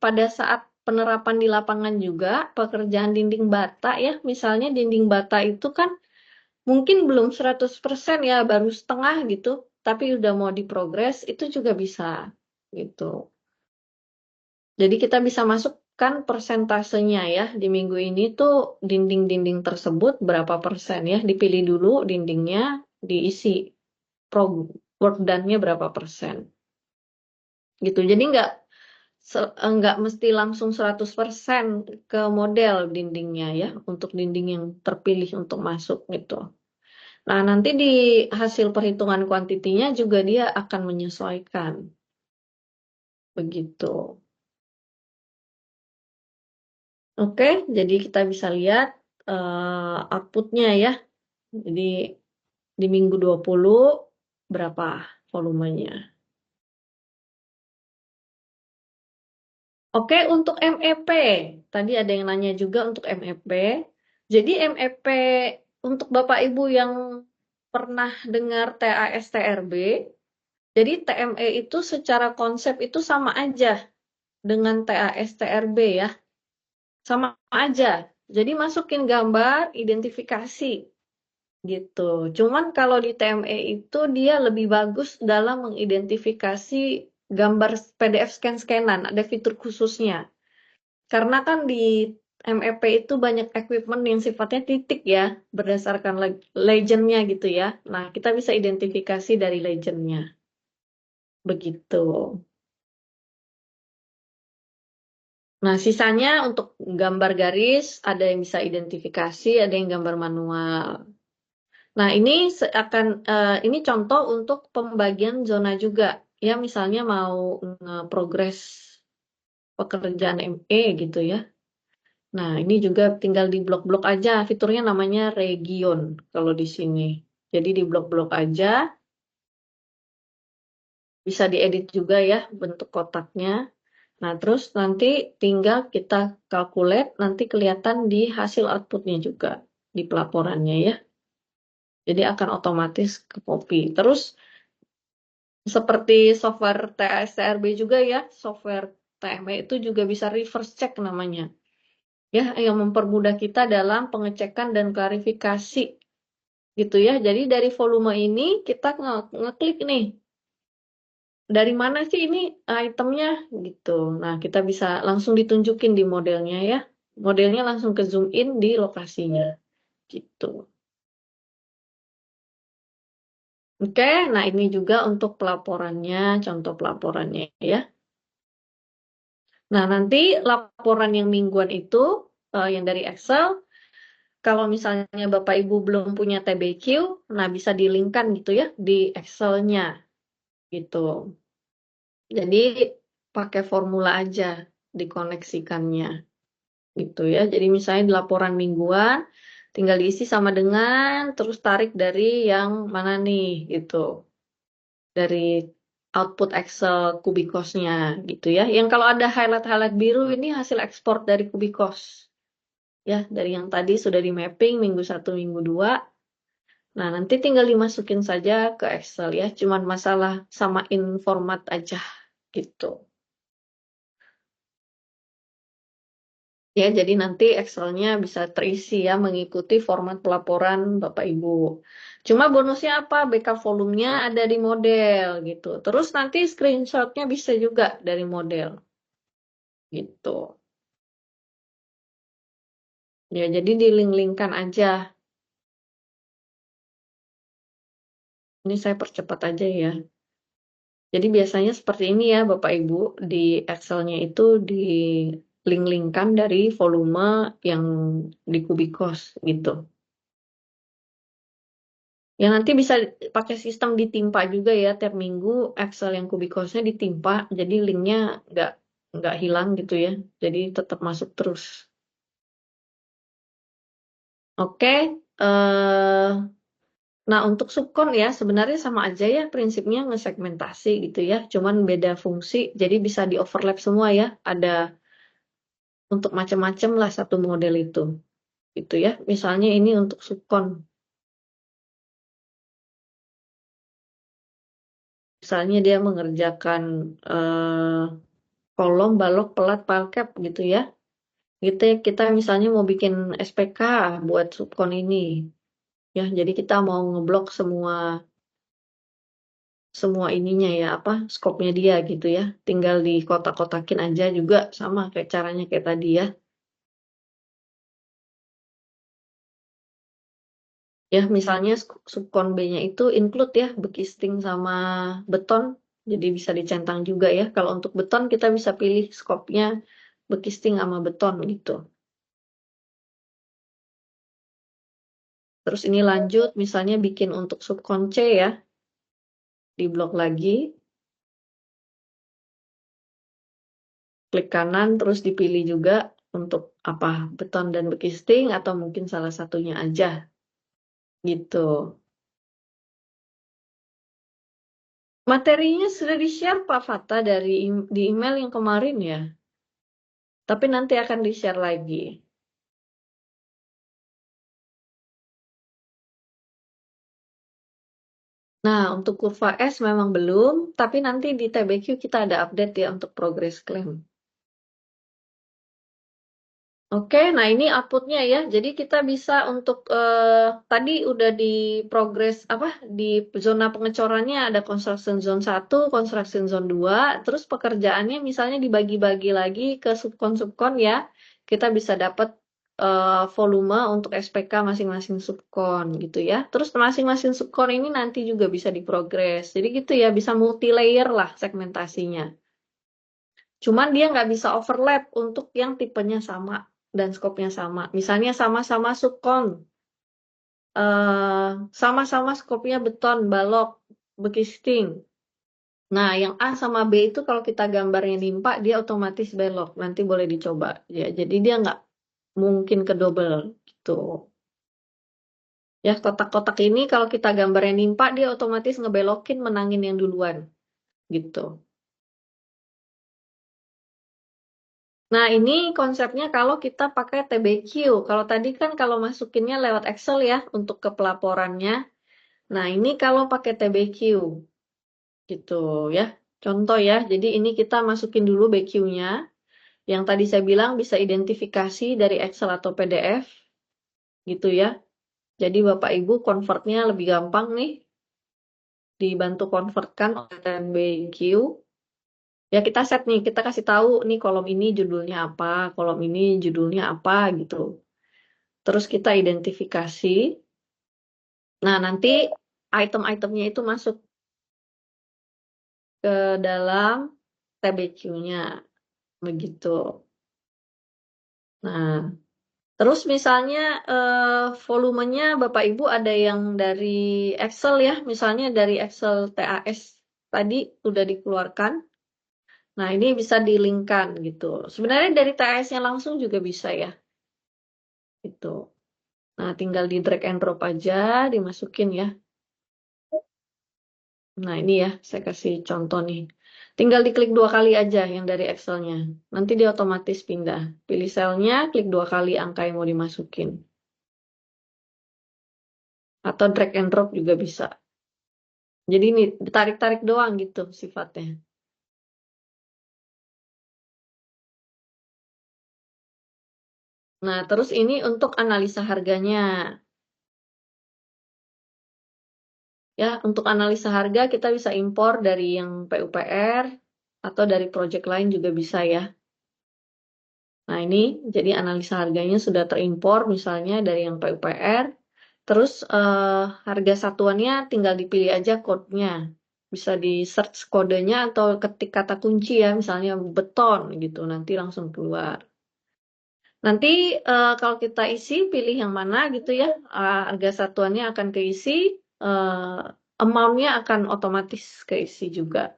pada saat penerapan di lapangan juga, pekerjaan dinding bata ya, misalnya dinding bata itu kan mungkin belum 100% ya, baru setengah gitu, tapi udah mau diprogres, itu juga bisa gitu. Jadi kita bisa masukkan persentasenya ya, di minggu ini tuh dinding-dinding tersebut berapa persen ya, dipilih dulu dindingnya, diisi work done-nya berapa persen. Gitu, jadi nggak mesti langsung 100% ke model dindingnya ya, untuk dinding yang terpilih untuk masuk gitu. Nah, nanti di hasil perhitungan kuantitinya juga dia akan menyesuaikan. Begitu. Oke, jadi kita bisa lihat outputnya ya. Jadi di minggu 20 berapa volumenya. Oke, untuk MEP. Tadi ada yang nanya juga untuk MEP. Jadi MEP untuk Bapak Ibu yang pernah dengar TAS-TRB, jadi TME itu secara konsep itu sama aja dengan TAS-TRB ya. Sama aja. Jadi masukin gambar, identifikasi gitu. Cuman kalau di TME itu dia lebih bagus dalam mengidentifikasi gambar PDF scan-scanan, ada fitur khususnya. Karena kan di MEP itu banyak equipment yang sifatnya titik ya, berdasarkan legend-nya gitu ya. Nah, kita bisa identifikasi dari legend-nya. Begitu. Nah, sisanya untuk gambar garis, ada yang bisa identifikasi, ada yang gambar manual. Nah, ini contoh untuk pembagian zona juga. Ya, misalnya mau nge-progress pekerjaan ME gitu ya. Nah, ini juga tinggal di blok-blok aja. Fiturnya namanya region kalau di sini. Jadi di blok-blok aja, bisa diedit juga ya bentuk kotaknya. Nah, terus nanti tinggal kita calculate, nanti kelihatan di hasil outputnya juga, di pelaporannya ya. Jadi akan otomatis ke copy. Terus seperti software TSRB juga ya, software TME itu juga bisa reverse check namanya. Ya, yang mempermudah kita dalam pengecekan dan klarifikasi gitu ya. Jadi dari volume ini kita ngeklik nih, dari mana sih ini itemnya gitu. Nah, kita bisa langsung ditunjukin di modelnya ya. Modelnya langsung ke zoom in di lokasinya gitu. Oke, nah ini juga untuk pelaporannya, contoh pelaporannya ya. Nah, nanti laporan yang mingguan itu yang dari Excel, kalau misalnya Bapak Ibu belum punya TBQ, nah bisa di-link-kan gitu ya di Excel-nya gitu. Jadi pakai formula aja dikoneksikannya gitu ya. Jadi misalnya di laporan mingguan tinggal diisi sama dengan terus tarik dari yang mana nih gitu. Dari output Excel Kubikosnya gitu ya. Yang kalau ada highlight-highlight biru ini hasil ekspor dari Kubikos. Ya, dari yang tadi sudah di mapping minggu 1, minggu 2. Nah, nanti tinggal dimasukin saja ke Excel ya. Cuman masalah samain format aja gitu. Ya, jadi nanti Excel-nya bisa terisi ya mengikuti format pelaporan Bapak Ibu. Cuma bonusnya apa? Backup volumenya ada di model gitu. Terus nanti screenshot-nya bisa juga dari model gitu. Ya, jadi di-link-linkkan aja. Ini saya percepat aja ya. Jadi biasanya seperti ini ya Bapak Ibu, di Excel-nya itu di link-linkkan dari volume yang di Kubikos gitu. Ya nanti bisa pakai sistem ditimpa juga ya, tiap minggu Excel yang Kubikosnya ditimpa, jadi linknya nggak hilang gitu ya. Jadi tetap masuk terus. Oke, nah untuk subkon ya sebenarnya sama aja ya prinsipnya ngesegmentasi gitu ya, cuman beda fungsi, jadi bisa di overlap semua ya. Ada untuk macam-macam lah satu model itu, gitu ya. Misalnya ini untuk subkon, misalnya dia mengerjakan eh, kolom, balok, pelat, palkep gitu ya. Gitu ya, kita misalnya mau bikin SPK buat subkon ini, ya. Jadi kita mau ngeblok semua semua ininya ya apa skopnya dia gitu ya. Tinggal di kotak-kotakin aja juga sama kayak caranya kayak tadi ya. Ya, misalnya subkon B-nya itu include ya bekisting sama beton. Jadi bisa dicentang juga ya. Kalau untuk beton kita bisa pilih skopnya bekisting sama beton gitu. Terus ini lanjut misalnya bikin untuk subkon C ya. Di blok lagi, klik kanan terus dipilih juga untuk apa beton dan bekisting atau mungkin salah satunya aja gitu. Materinya sudah di-share Pak Fata di email yang kemarin ya. Tapi nanti akan di-share lagi. Nah, untuk kurva S memang belum, tapi nanti di TBQ kita ada update ya untuk progress claim. Oke, nah ini outputnya ya. Jadi kita bisa untuk tadi udah di progress apa di zona pengecorannya ada construction zone 1, construction zone 2, terus pekerjaannya misalnya dibagi-bagi lagi ke subkon-subkon ya. Kita bisa dapat volume untuk SPK masing-masing subkon gitu ya. Terus masing-masing subkon ini nanti juga bisa diprogres. Jadi gitu ya, bisa multi layer lah segmentasinya. Cuman dia nggak bisa overlap untuk yang tipenya sama dan skopnya sama. Misalnya sama-sama subkon, sama-sama skopnya beton, balok, bekisting. Nah, yang A sama B itu kalau kita gambarnya nimpa, dia otomatis belok. Nanti boleh dicoba. Ya, jadi dia nggak mungkin ke double gitu. Ya, kotak-kotak ini kalau kita gambarnya nimpa, dia otomatis ngebelokin menangin yang duluan. Gitu. Nah, ini konsepnya kalau kita pakai TBQ. Kalau tadi kan kalau masukinnya lewat Excel ya untuk ke pelaporannya. Nah, ini kalau pakai TBQ. Gitu ya. Contoh ya, jadi ini kita masukin dulu BQ-nya. Yang tadi saya bilang bisa identifikasi dari Excel atau PDF. Gitu ya. Jadi Bapak Ibu convertnya lebih gampang nih. Dibantu convertkan oleh TBQ. Ya kita set nih, kita kasih tahu nih kolom ini judulnya apa, kolom ini judulnya apa gitu. Terus kita identifikasi. Nah, nanti item-itemnya itu masuk ke dalam TBQ-nya. Begitu. Nah, terus misalnya volumenya Bapak Ibu ada yang dari Excel ya, misalnya dari Excel TAS tadi udah dikeluarkan. Nah, ini bisa di-link-kan gitu. Sebenarnya dari TAS-nya langsung juga bisa ya. Gitu. Nah, tinggal di drag and drop aja, dimasukin ya. Nah, ini ya, saya kasih contoh nih. Tinggal diklik 2 kali aja yang dari Excel-nya. Nanti dia otomatis pindah. Pilih selnya, klik 2 kali angka yang mau dimasukin. Atau drag and drop juga bisa. Jadi ini ditarik-tarik doang gitu sifatnya. Nah, terus ini untuk analisa harganya. Ya, untuk analisa harga kita bisa impor dari yang PUPR atau dari project lain juga bisa ya. Nah, ini jadi analisa harganya sudah terimpor misalnya dari yang PUPR. Terus harga satuannya tinggal dipilih aja kodenya. Bisa di search kodenya atau ketik kata kunci ya, misalnya beton gitu, nanti langsung keluar. Nanti kalau kita isi pilih yang mana gitu ya, harga satuannya akan keisi, amount-nya akan otomatis keisi juga.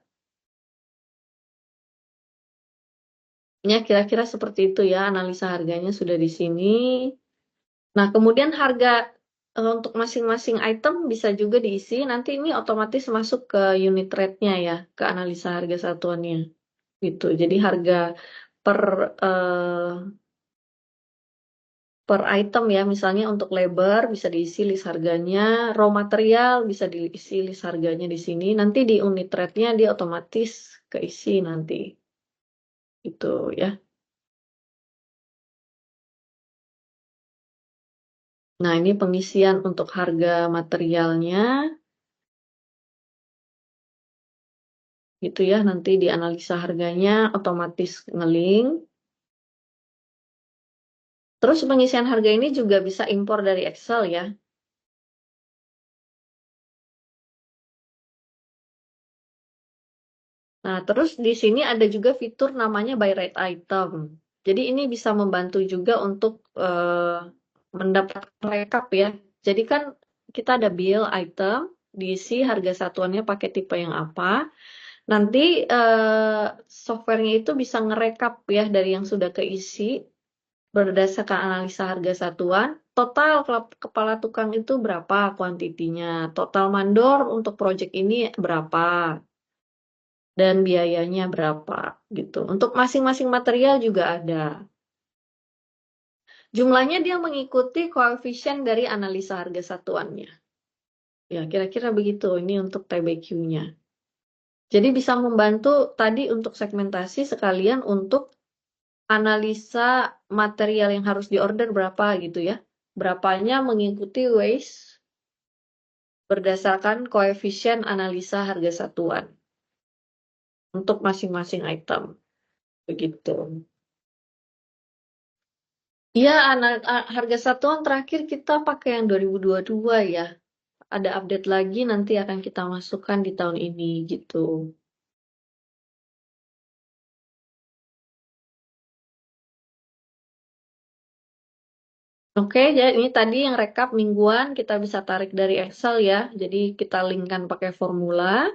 Ya, kira-kira seperti itu ya, analisa harganya sudah di sini. Nah, kemudian harga untuk masing-masing item bisa juga diisi, nanti ini otomatis masuk ke unit rate-nya ya, ke analisa harga satuannya. Gitu. Jadi harga per eh, per item ya, misalnya untuk labor bisa diisi list harganya, raw material bisa diisi list harganya di sini, nanti di unit rate-nya dia otomatis keisi nanti. Gitu ya. Nah, ini pengisian untuk harga materialnya. Gitu ya, nanti di analisa harganya otomatis ngelink. Terus pengisian harga ini juga bisa impor dari Excel ya. Nah, terus di sini ada juga fitur namanya by rate item. Jadi ini bisa membantu juga untuk mendapatkan rekap ya. Jadi kan kita ada bill item, diisi harga satuannya pakai tipe yang apa. Nanti softwarenya itu bisa ngerekap ya dari yang sudah keisi berdasarkan analisa harga satuan. Total kepala tukang itu berapa kuantitinya, total mandor untuk proyek ini berapa, dan biayanya berapa gitu. Untuk masing-masing material juga ada. Jumlahnya dia mengikuti koefisien dari analisa harga satuannya. Ya, kira-kira begitu ini untuk TBQ-nya. Jadi bisa membantu tadi untuk segmentasi sekalian untuk analisa material yang harus diorder berapa gitu ya. Berapanya mengikuti waste berdasarkan koefisien analisa harga satuan untuk masing-masing item. Begitu. Ya, harga satuan terakhir kita pakai yang 2022 ya. Ada update lagi nanti akan kita masukkan di tahun ini gitu. Oke, jadi ini tadi yang rekap mingguan kita bisa tarik dari Excel ya. Jadi kita linkkan pakai formula.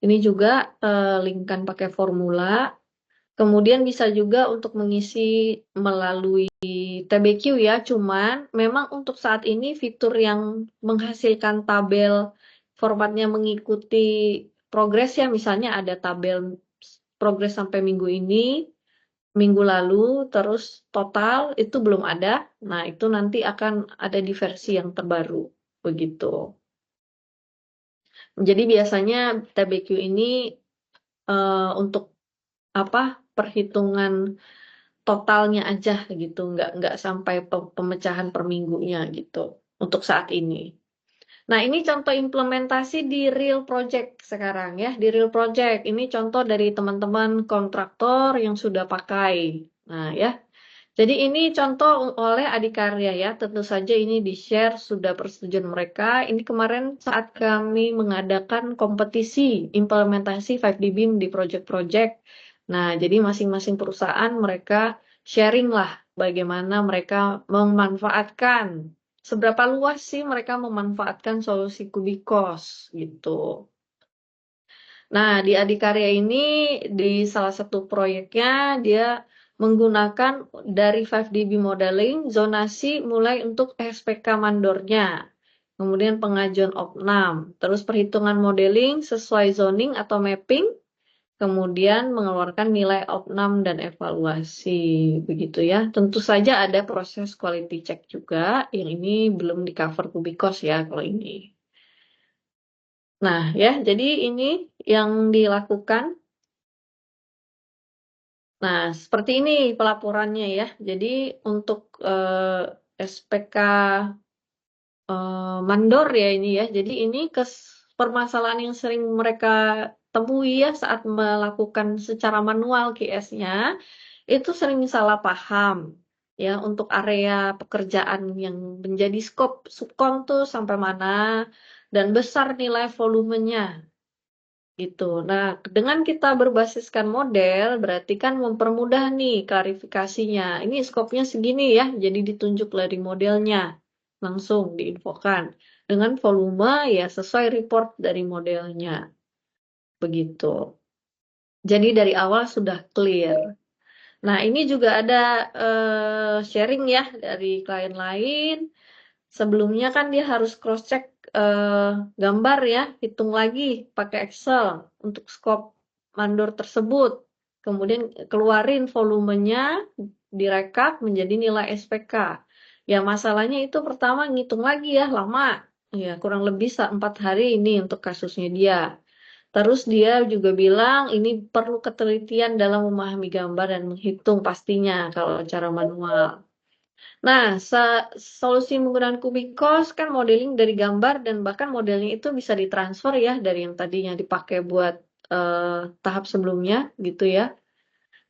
Ini juga linkkan pakai formula. Kemudian bisa juga untuk mengisi melalui TBQ ya, cuman memang untuk saat ini fitur yang menghasilkan tabel formatnya mengikuti progres ya, misalnya ada tabel progres sampai minggu ini, minggu lalu, terus total itu belum ada. Nah, itu nanti akan ada di versi yang terbaru, begitu. Jadi biasanya TBQ ini untuk apa perhitungan totalnya aja gitu, nggak sampai pemecahan per minggunya gitu untuk saat ini. Nah, ini contoh implementasi di real project sekarang ya. Di real project ini contoh dari teman-teman kontraktor yang sudah pakai. Nah, ya. Jadi ini contoh oleh Adikarya ya. Tentu saja ini di-share sudah persetujuan mereka. Ini kemarin saat kami mengadakan kompetisi implementasi 5D BIM di project-project. Nah, jadi masing-masing perusahaan mereka sharing lah bagaimana mereka memanfaatkan, seberapa luas sih mereka memanfaatkan solusi Kubikos gitu. Nah, di Adikarya ini di salah satu proyeknya dia menggunakan dari 5DB modeling zonasi mulai untuk SPK mandornya. Kemudian pengajuan opnam, terus perhitungan modeling sesuai zoning atau mapping, kemudian mengeluarkan nilai opnam dan evaluasi, begitu ya. Tentu saja ada proses quality check juga, yang ini belum di cover Kubikos ya kalau ini. Nah ya, jadi ini yang dilakukan. Nah, seperti ini pelaporannya ya. Jadi untuk SPK mandor ya ini ya. Jadi ini permasalahan yang sering mereka temui ya saat melakukan secara manual QS-nya, itu sering salah paham ya untuk area pekerjaan yang menjadi skop subkon tuh sampai mana dan besar nilai volumenya gitu. Nah, dengan kita berbasiskan model, berarti kan mempermudah nih klarifikasinya. Ini skopnya segini ya, jadi ditunjuk dari modelnya. Langsung diinfokan. Dengan volume ya sesuai report dari modelnya. Begitu. Jadi dari awal sudah clear. Nah, ini juga ada sharing ya dari klien lain. Sebelumnya kan dia harus cross-check gambar ya, hitung lagi pakai Excel untuk scope mandor tersebut. Kemudian keluarin volumenya, direkap menjadi nilai SPK. Ya masalahnya itu pertama ngitung lagi ya, lama. Ya kurang lebih 4 hari ini untuk kasusnya dia. Terus dia juga bilang ini perlu ketelitian dalam memahami gambar dan menghitung pastinya kalau cara manual. Nah, solusi menggunakan Kubikos kan modeling dari gambar dan bahkan modelnya itu bisa ditransfer ya dari yang tadinya dipakai buat tahap sebelumnya gitu ya.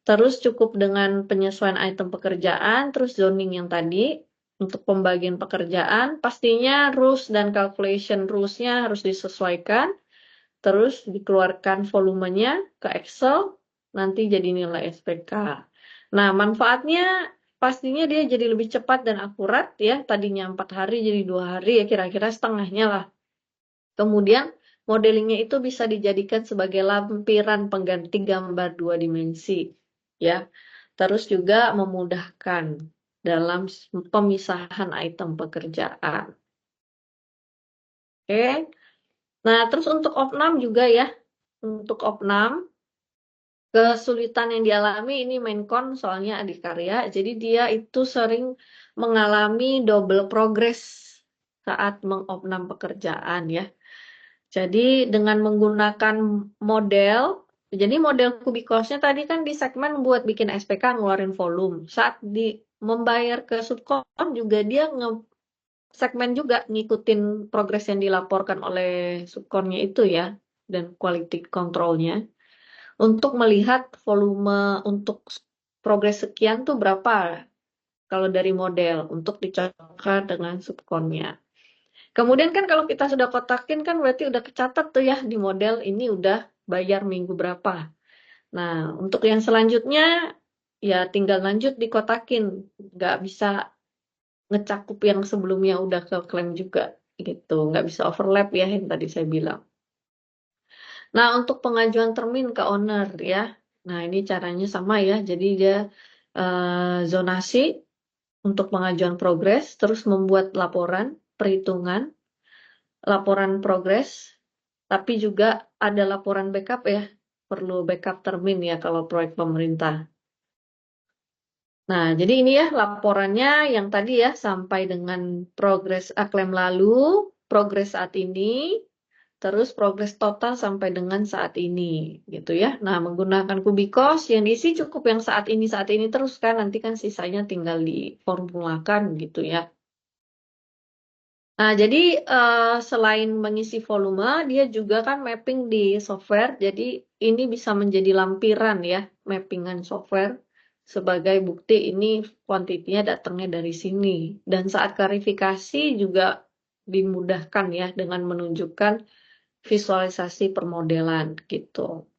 Terus cukup dengan penyesuaian item pekerjaan, terus zoning yang tadi untuk pembagian pekerjaan, pastinya rules dan calculation rules-nya harus disesuaikan, terus dikeluarkan volumenya ke Excel, nanti jadi nilai SPK. Nah, manfaatnya pastinya dia jadi lebih cepat dan akurat ya. Tadinya 4 hari jadi 2 hari ya kira-kira setengahnya lah. Kemudian modelingnya itu bisa dijadikan sebagai lampiran pengganti gambar 2 dimensi ya. Terus juga memudahkan dalam pemisahan item pekerjaan. Oke. Nah, terus untuk opnam juga ya. Untuk opnam kesulitan yang dialami ini Mencon soalnya Adikarya. Jadi dia itu sering mengalami double progress saat mengopnam pekerjaan ya. Jadi dengan menggunakan model, jadi model Kubikosnya tadi kan di segmen buat bikin SPK ngeluarin volume. Saat membayar ke subkon juga dia segmen juga ngikutin progres yang dilaporkan oleh subkonnya itu ya dan quality controlnya untuk melihat volume untuk progres sekian tuh berapa kalau dari model untuk dicocokkan dengan subkonnya. Kemudian kan kalau kita sudah kotakin kan berarti udah kecatat tuh ya di model ini udah bayar minggu berapa. Nah, untuk yang selanjutnya ya tinggal lanjut dikotakin. Nggak bisa ngecakup yang sebelumnya udah ke klaim juga gitu, nggak bisa overlap ya yang tadi saya bilang. Nah, untuk pengajuan termin ke owner ya. Nah, ini caranya sama ya. Jadi dia zonasi untuk pengajuan progres, terus membuat laporan perhitungan, laporan progres, tapi juga ada laporan backup ya. Perlu backup termin ya kalau proyek pemerintah. Nah, jadi ini ya laporannya yang tadi ya sampai dengan progres klaim lalu, progres saat ini, terus progres total sampai dengan saat ini, gitu ya. Nah, menggunakan Kubikos yang diisi cukup yang saat ini terus kan, nanti kan sisanya tinggal diformulakan gitu ya. Nah, jadi selain mengisi volume, dia juga kan mapping di software, jadi ini bisa menjadi lampiran ya, mappingan software sebagai bukti ini kuantitinya datangnya dari sini. Dan saat klarifikasi juga dimudahkan ya dengan menunjukkan visualisasi permodelan gitu.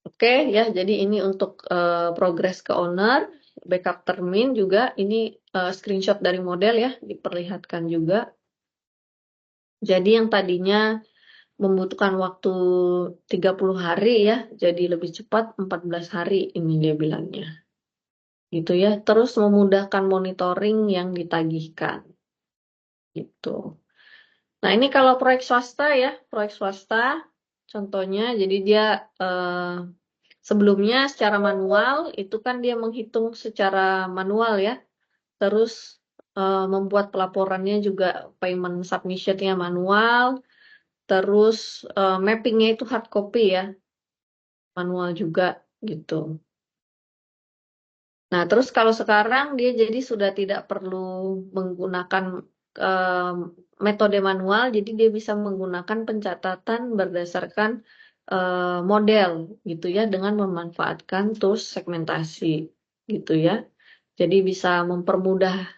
Oke ya, jadi ini untuk progres ke owner, backup termin juga, ini screenshot dari model ya, diperlihatkan juga. Jadi yang tadinya membutuhkan waktu 30 hari ya, jadi lebih cepat 14 hari ini dia bilangnya. Gitu ya. Terus memudahkan monitoring yang ditagihkan. Gitu. Nah, ini kalau proyek swasta ya, proyek swasta contohnya jadi dia sebelumnya secara manual itu kan dia menghitung secara manual ya. Terus membuat pelaporannya juga payment submission-nya manual. Terus mappingnya itu hard copy ya, manual juga gitu. Nah, terus kalau sekarang dia jadi sudah tidak perlu menggunakan metode manual, jadi dia bisa menggunakan pencatatan berdasarkan model gitu ya, dengan memanfaatkan tools segmentasi gitu ya. Jadi bisa mempermudah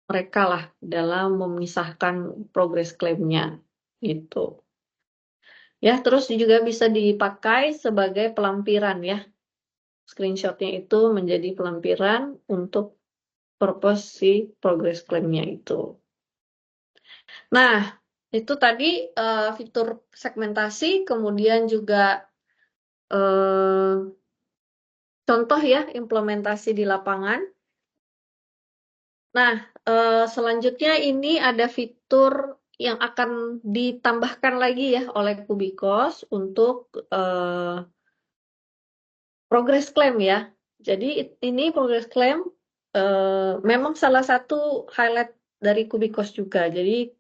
mereka lah dalam memisahkan progres klaimnya gitu. Ya, terus juga bisa dipakai sebagai pelampiran ya. Screenshotnya itu menjadi pelampiran untuk purpose si progress claim-nya itu. Nah, itu tadi fitur segmentasi, kemudian juga contoh ya implementasi di lapangan. Nah, selanjutnya ini ada fitur yang akan ditambahkan lagi ya oleh Kubikos untuk progress claim ya. Jadi ini progress claim memang salah satu highlight dari Kubikos juga. Jadi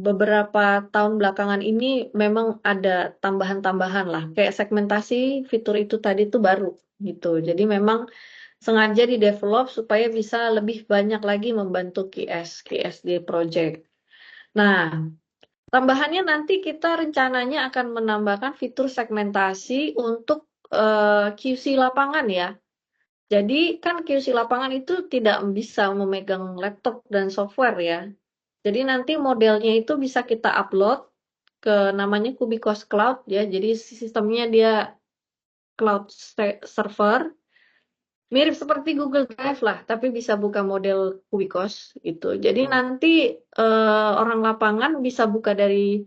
beberapa tahun belakangan ini memang ada tambahan-tambahan lah. Kayak segmentasi fitur itu tadi tuh baru gitu. Jadi memang sengaja di develop supaya bisa lebih banyak lagi membantu QS di project. Nah, tambahannya nanti kita rencananya akan menambahkan fitur segmentasi untuk QC lapangan ya. Jadi kan QC lapangan itu tidak bisa memegang laptop dan software ya. Jadi nanti modelnya itu bisa kita upload ke namanya Kubikos Cloud ya. Jadi sistemnya dia cloud server. Mirip seperti Google Drive lah, tapi bisa buka model Kubikos gitu. Jadi nanti orang lapangan bisa buka dari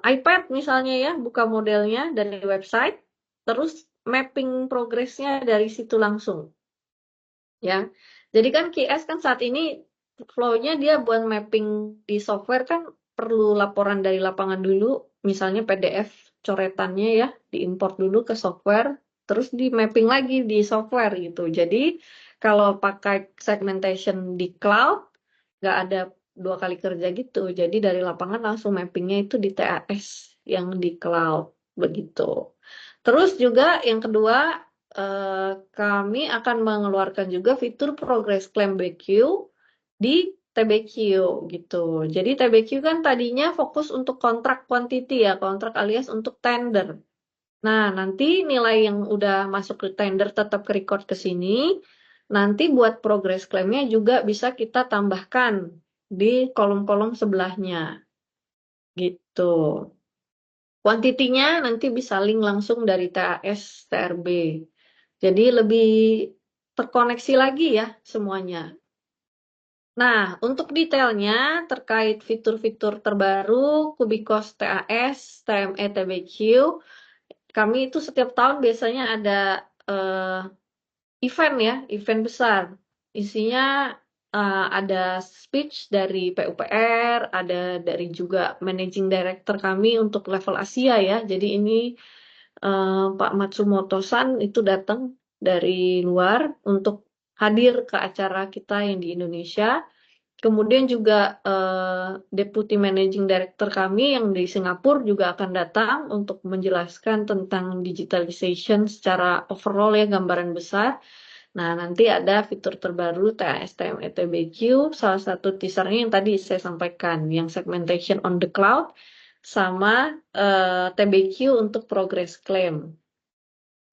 iPad misalnya ya, buka modelnya dari website, terus mapping progresnya dari situ langsung. Ya, jadi kan QS kan saat ini flow-nya dia buat mapping di software kan perlu laporan dari lapangan dulu, misalnya PDF coretannya ya, diimport dulu ke software, terus di mapping lagi di software gitu. Jadi kalau pakai segmentation di cloud, nggak ada dua kali kerja gitu. Jadi dari lapangan langsung mappingnya itu di TAS yang di cloud begitu. Terus juga yang kedua, kami akan mengeluarkan juga fitur progress claim BQ di TBQ gitu. Jadi TBQ kan tadinya fokus untuk kontrak quantity ya, kontrak alias untuk tender. Nah, nanti nilai yang udah masuk ke tender tetap ke record ke sini. Nanti buat progress claim-nya juga bisa kita tambahkan di kolom-kolom sebelahnya. Gitu. Kuantitinya nanti bisa link langsung dari TAS TRB. Jadi lebih terkoneksi lagi ya semuanya. Nah, untuk detailnya terkait fitur-fitur terbaru Kubikos TAS, TME, TBQ, kami itu setiap tahun biasanya ada event ya, event besar. Isinya ada speech dari PUPR, ada dari juga managing director kami untuk level Asia ya. Jadi ini Pak Matsumoto-san itu datang dari luar untuk hadir ke acara kita yang di Indonesia. Kemudian juga Deputy Managing Director kami yang di Singapura juga akan datang untuk menjelaskan tentang digitalization secara overall ya, gambaran besar. Nah, nanti ada fitur terbaru TASTM ETBQ, salah satu teasernya yang tadi saya sampaikan, yang segmentation on the cloud, sama TBQ untuk progress claim.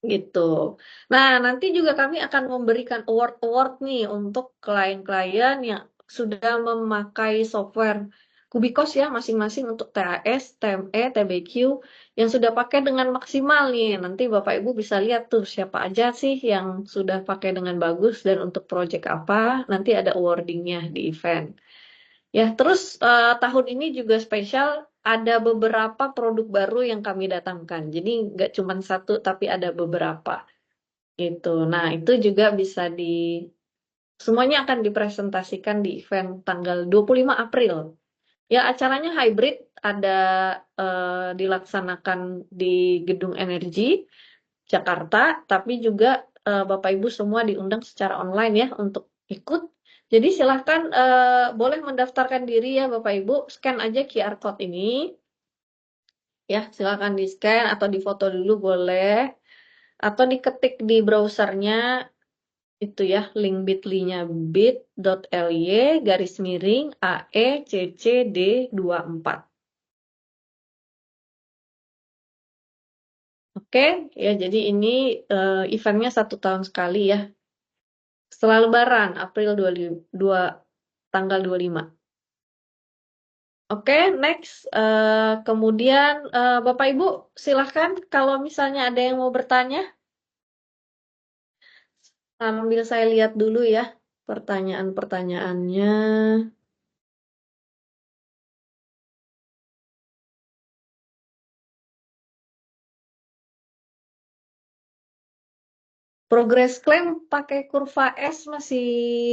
Gitu. Nah, nanti juga kami akan memberikan award-award nih untuk klien-klien yang sudah memakai software Kubikos ya, masing-masing untuk TAS, TME, TBQ, yang sudah pakai dengan maksimal nih. Nanti Bapak Ibu bisa lihat tuh siapa aja sih yang sudah pakai dengan bagus dan untuk project apa, nanti ada awardingnya di event. Ya, terus tahun ini juga spesial, ada beberapa produk baru yang kami datangkan. Jadi nggak cuma satu, tapi ada beberapa. Gitu. Nah, itu juga bisa semuanya akan dipresentasikan di event tanggal 25 April. Ya, acaranya hybrid, ada dilaksanakan di Gedung Energi Jakarta, tapi juga Bapak Ibu semua diundang secara online ya untuk ikut. Jadi silahkan boleh mendaftarkan diri ya Bapak Ibu, scan aja QR code ini. Ya, silahkan di-scan atau difoto dulu boleh. Atau diketik di browsernya itu ya, link bit.ly-nya bit.ly garis miring AECCD24. Oke, ya jadi ini eventnya 1 tahun sekali ya. Setelah Lebaran, April 22, tanggal 25. Oke, next. Kemudian Bapak Ibu silahkan kalau misalnya ada yang mau bertanya. Sambil saya lihat dulu ya pertanyaan-pertanyaannya. Progress claim pakai kurva S masih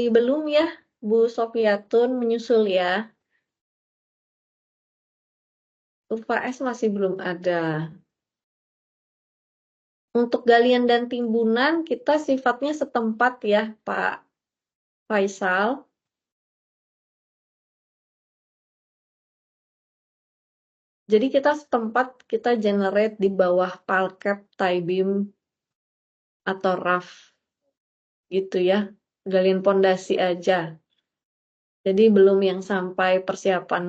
belum ya, Bu Sofiatun menyusul ya. Kurva S masih belum ada. Untuk galian dan timbunan kita sifatnya setempat ya, Pak Faisal. Jadi kita setempat kita generate di bawah palcap, tie beam, atau RAF gitu ya. Galian pondasi aja. Jadi belum yang sampai persiapan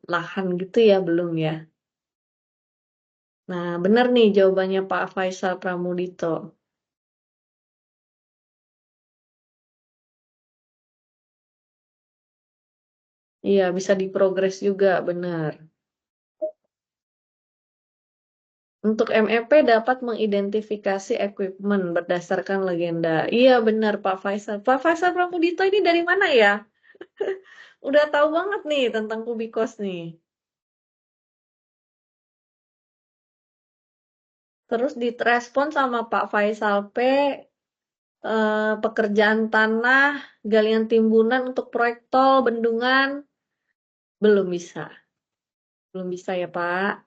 lahan gitu ya, belum ya. Nah, benar nih jawabannya Pak Faisal Pramudito. Iya, bisa diprogres juga, benar. Untuk MEP dapat mengidentifikasi equipment berdasarkan legenda. Iya, benar Pak Faisal. Pak Faisal Pramudito ini dari mana ya? Udah tahu banget nih tentang Kubikos nih. Terus direspon sama Pak Faisal P, pekerjaan tanah, galian timbunan untuk proyek tol, bendungan, belum bisa. Belum bisa ya Pak.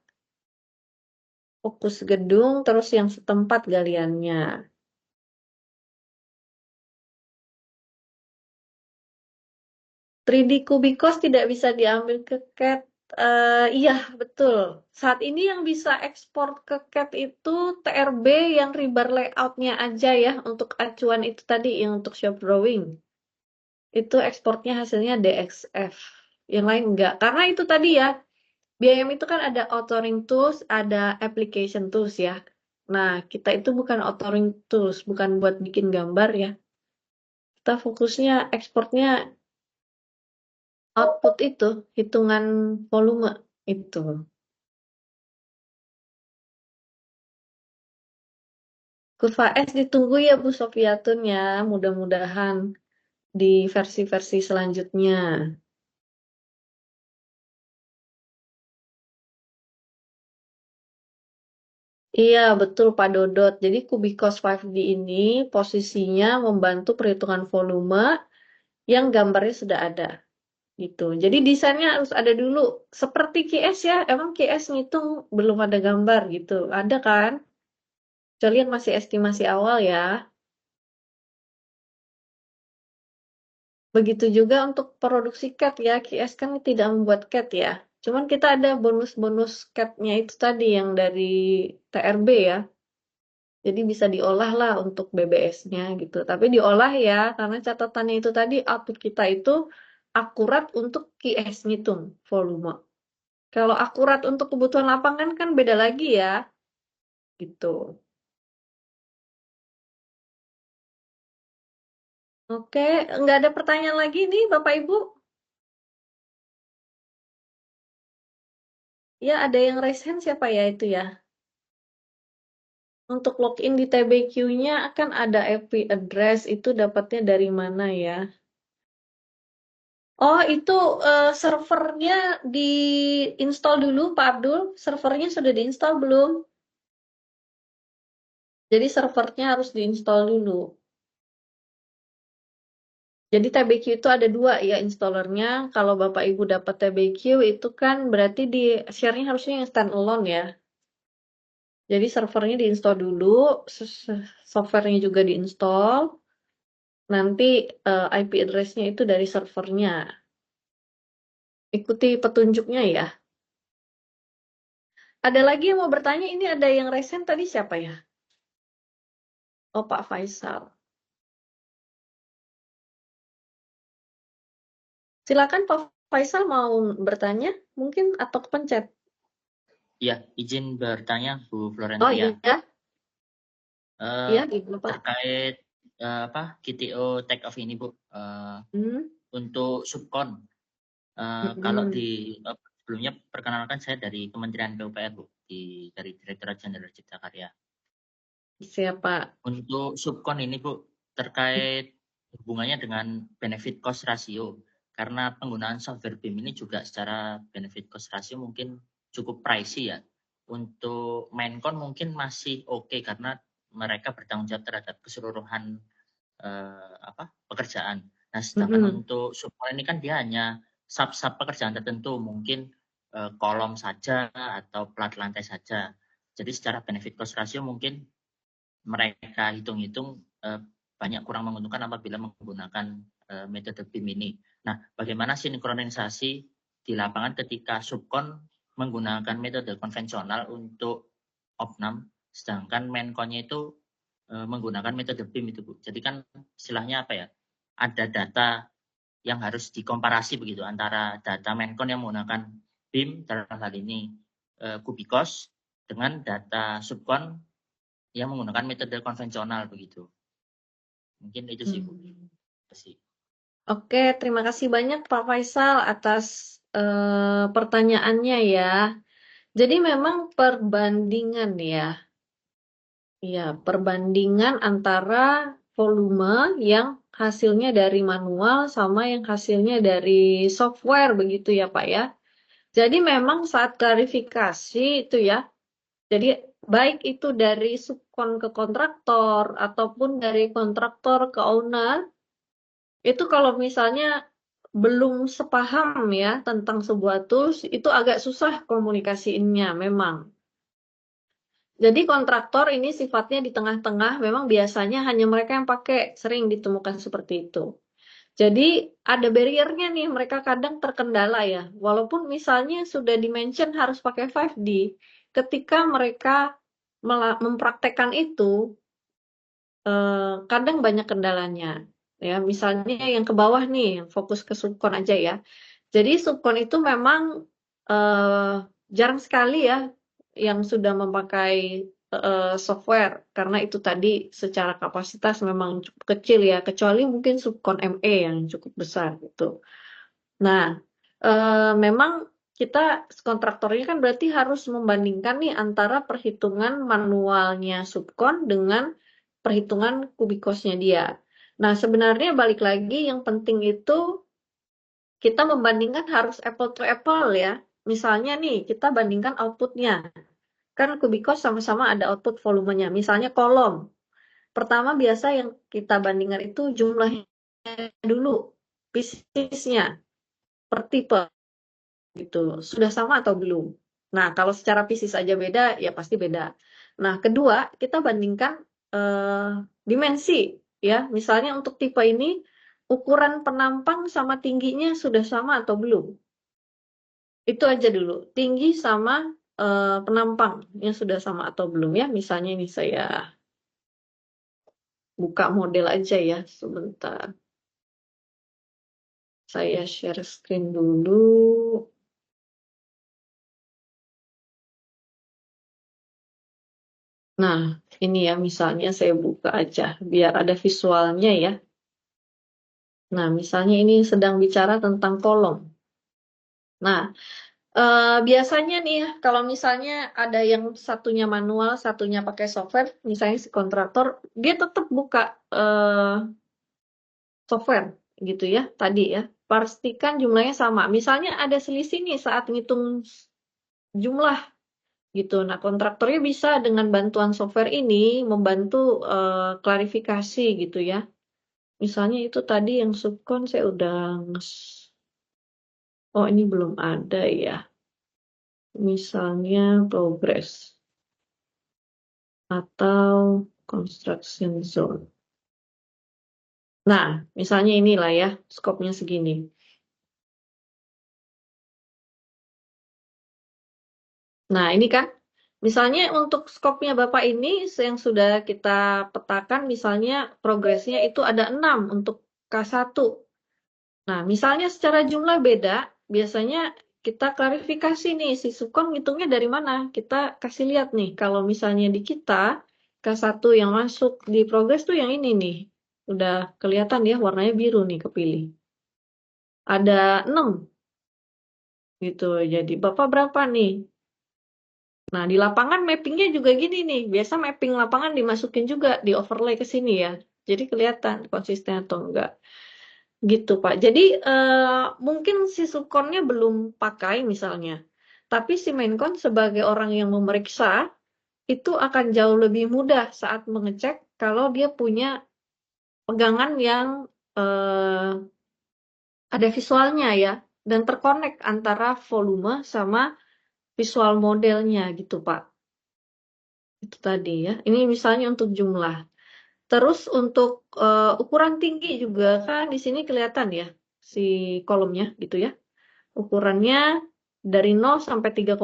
Fokus gedung, terus yang setempat galiannya. 3D Kubikos tidak bisa diambil ke CAD. Iya, betul. Saat ini yang bisa ekspor ke CAD itu TRB yang rebar layout-nya aja ya, untuk acuan itu tadi, yang untuk shop drawing. Itu ekspornya hasilnya DXF. Yang lain enggak. Karena itu tadi ya, BIM itu kan ada authoring tools, ada application tools ya. Nah, kita itu bukan authoring tools, bukan buat bikin gambar ya. Kita fokusnya ekspornya output itu, hitungan volume itu. Kurva S ditunggu ya Bu Sofiatun ya, mudah-mudahan di versi-versi selanjutnya. Iya, betul Pak Dodot. Jadi Kubikos 5D ini posisinya membantu perhitungan volume yang gambarnya sudah ada. Gitu. Jadi desainnya harus ada dulu. Seperti QS ya, emang QS ngitung belum ada gambar gitu. Ada kan? Kalian masih estimasi awal ya. Begitu juga untuk produksi CAD ya. QS kan tidak membuat CAD ya. Cuman kita ada bonus-bonus CAD-nya itu tadi yang dari TRB ya. Jadi bisa diolah lah untuk BBS-nya gitu. Tapi diolah ya, karena catatannya itu tadi output kita itu akurat untuk QS ngitung volume. Kalau akurat untuk kebutuhan lapangan kan beda lagi ya, gitu. Oke, nggak ada pertanyaan lagi nih Bapak Ibu? Ya, ada yang raise hand siapa ya itu ya? Untuk login di TBQ-nya akan ada IP address, itu dapatnya dari mana ya? Oh, itu servernya di-install dulu Pak Abdul. Servernya sudah di-install belum? Jadi servernya harus di-install dulu. Jadi TBQ itu ada dua ya installernya. Kalau Bapak Ibu dapat TBQ itu kan berarti di share-nya harusnya yang standalone ya. Jadi servernya diinstal dulu, softwarenya juga diinstal. Nanti IP address-nya itu dari servernya. Ikuti petunjuknya ya. Ada lagi yang mau bertanya? Ini ada yang resen tadi siapa ya? Oh, Pak Faisal. Silakan Pak Faisal mau bertanya mungkin atau kepencet. Ya, izin bertanya Bu Oh Florentia. iya, iya Ibu Pak. Terkait GTO take off ini Bu, untuk subkon. Kalau di sebelumnya perkenalkan saya dari Kementerian PUPR Bu, dari Direktorat Jenderal Cipta Karya. Siapa? Untuk subkon ini Bu, terkait hubungannya dengan benefit cost ratio. Karena penggunaan software BIM ini juga secara benefit cost ratio mungkin cukup pricey ya. Untuk Menkon mungkin masih oke karena mereka bertanggung jawab terhadap keseluruhan pekerjaan. Nah, sedangkan untuk subkon ini kan dia hanya sub-sub pekerjaan tertentu, mungkin kolom saja atau plat lantai saja. Jadi secara benefit cost ratio mungkin mereka hitung-hitung banyak kurang menguntungkan apabila menggunakan metode BIM ini. Nah, bagaimana sinkronisasi di lapangan ketika subkon menggunakan metode konvensional untuk opnam, sedangkan menkonnya itu menggunakan metode BIM itu Bu. Jadi kan istilahnya apa ya? Ada data yang harus dikomparasi begitu antara data menkon yang menggunakan BIM dalam hal ini Kubikos dengan data subkon yang menggunakan metode konvensional begitu. Mungkin itu sih Bu. Oke, terima kasih banyak Pak Faisal atas pertanyaannya ya. Jadi memang perbandingan ya. Ya, perbandingan antara volume yang hasilnya dari manual sama yang hasilnya dari software begitu ya Pak ya. Jadi memang saat klarifikasi itu ya, jadi baik itu dari subkon ke kontraktor ataupun dari kontraktor ke owner, itu kalau misalnya belum sepaham ya tentang sebuah tools, itu agak susah komunikasiinnya memang. Jadi kontraktor ini sifatnya di tengah-tengah, memang biasanya hanya mereka yang pakai, sering ditemukan seperti itu. Jadi ada barriernya nih, mereka kadang terkendala ya. Walaupun misalnya sudah dimention harus pakai 5D, ketika mereka mempraktekkan itu, kadang banyak kendalanya. Ya, misalnya yang ke bawah nih, yang fokus ke subkon aja ya. Jadi subkon itu memang jarang sekali ya yang sudah memakai software karena itu tadi secara kapasitas memang cukup kecil ya, kecuali mungkin subkon ME yang cukup besar gitu. Nah, memang kita kontraktornya kan berarti harus membandingkan nih antara perhitungan manualnya subkon dengan perhitungan kubik cost-nya dia. Nah, sebenarnya balik lagi yang penting itu kita membandingkan harus apple to apple ya. Misalnya nih, kita bandingkan outputnya. Kan kubik cost sama-sama ada output volumenya. Misalnya kolom. Pertama biasa yang kita bandingkan itu jumlahnya dulu, piecesnya per tipe gitu. Sudah sama atau belum? Nah, kalau secara pieces aja beda, ya pasti beda. Nah, kedua, kita bandingkan dimensi ya. Misalnya untuk tipe ini ukuran penampang sama tingginya sudah sama atau belum? Itu aja dulu. Tinggi sama penampangnya sudah sama atau belum ya. Misalnya ini saya buka model aja ya sebentar. Saya share screen dulu. Nah, ini ya misalnya saya buka aja biar ada visualnya ya. Nah, misalnya ini sedang bicara tentang kolom. Nah, biasanya nih ya, kalau misalnya ada yang satunya manual, satunya pakai software, misalnya si kontraktor, dia tetap buka software gitu ya, tadi ya. Pastikan jumlahnya sama. Misalnya ada selisih nih saat ngitung jumlah gitu. Nah, kontraktornya bisa dengan bantuan software ini membantu klarifikasi gitu ya. Misalnya itu tadi yang subkon saya udah oh ini belum ada ya. Misalnya progress atau construction zone. Nah, misalnya inilah ya, skopnya segini. Nah, ini kan, misalnya untuk skopnya Bapak ini yang sudah kita petakan, misalnya progresnya itu ada 6 untuk K1. Nah, misalnya secara jumlah beda, biasanya kita klarifikasi nih, si subkon ngitungnya dari mana? Kita kasih lihat nih, kalau misalnya di kita, K1 yang masuk di progres tuh yang ini nih. Udah kelihatan ya, warnanya biru nih kepilih. Ada 6 gitu. Jadi Bapak berapa nih? Nah, di lapangan mappingnya juga gini nih. Biasa mapping lapangan dimasukin juga, di overlay ke sini ya. Jadi kelihatan konsisten atau enggak. Gitu, Pak. Jadi mungkin si subkonnya belum pakai misalnya. Tapi si maincon sebagai orang yang memeriksa, itu akan jauh lebih mudah saat mengecek kalau dia punya pegangan yang ada visualnya ya. Dan terkonek antara volume sama visual modelnya gitu, Pak. Itu tadi ya. Ini misalnya untuk jumlah. Terus untuk ukuran tinggi juga kan di sini kelihatan ya si kolomnya gitu ya. Ukurannya dari 0 sampai 3,6,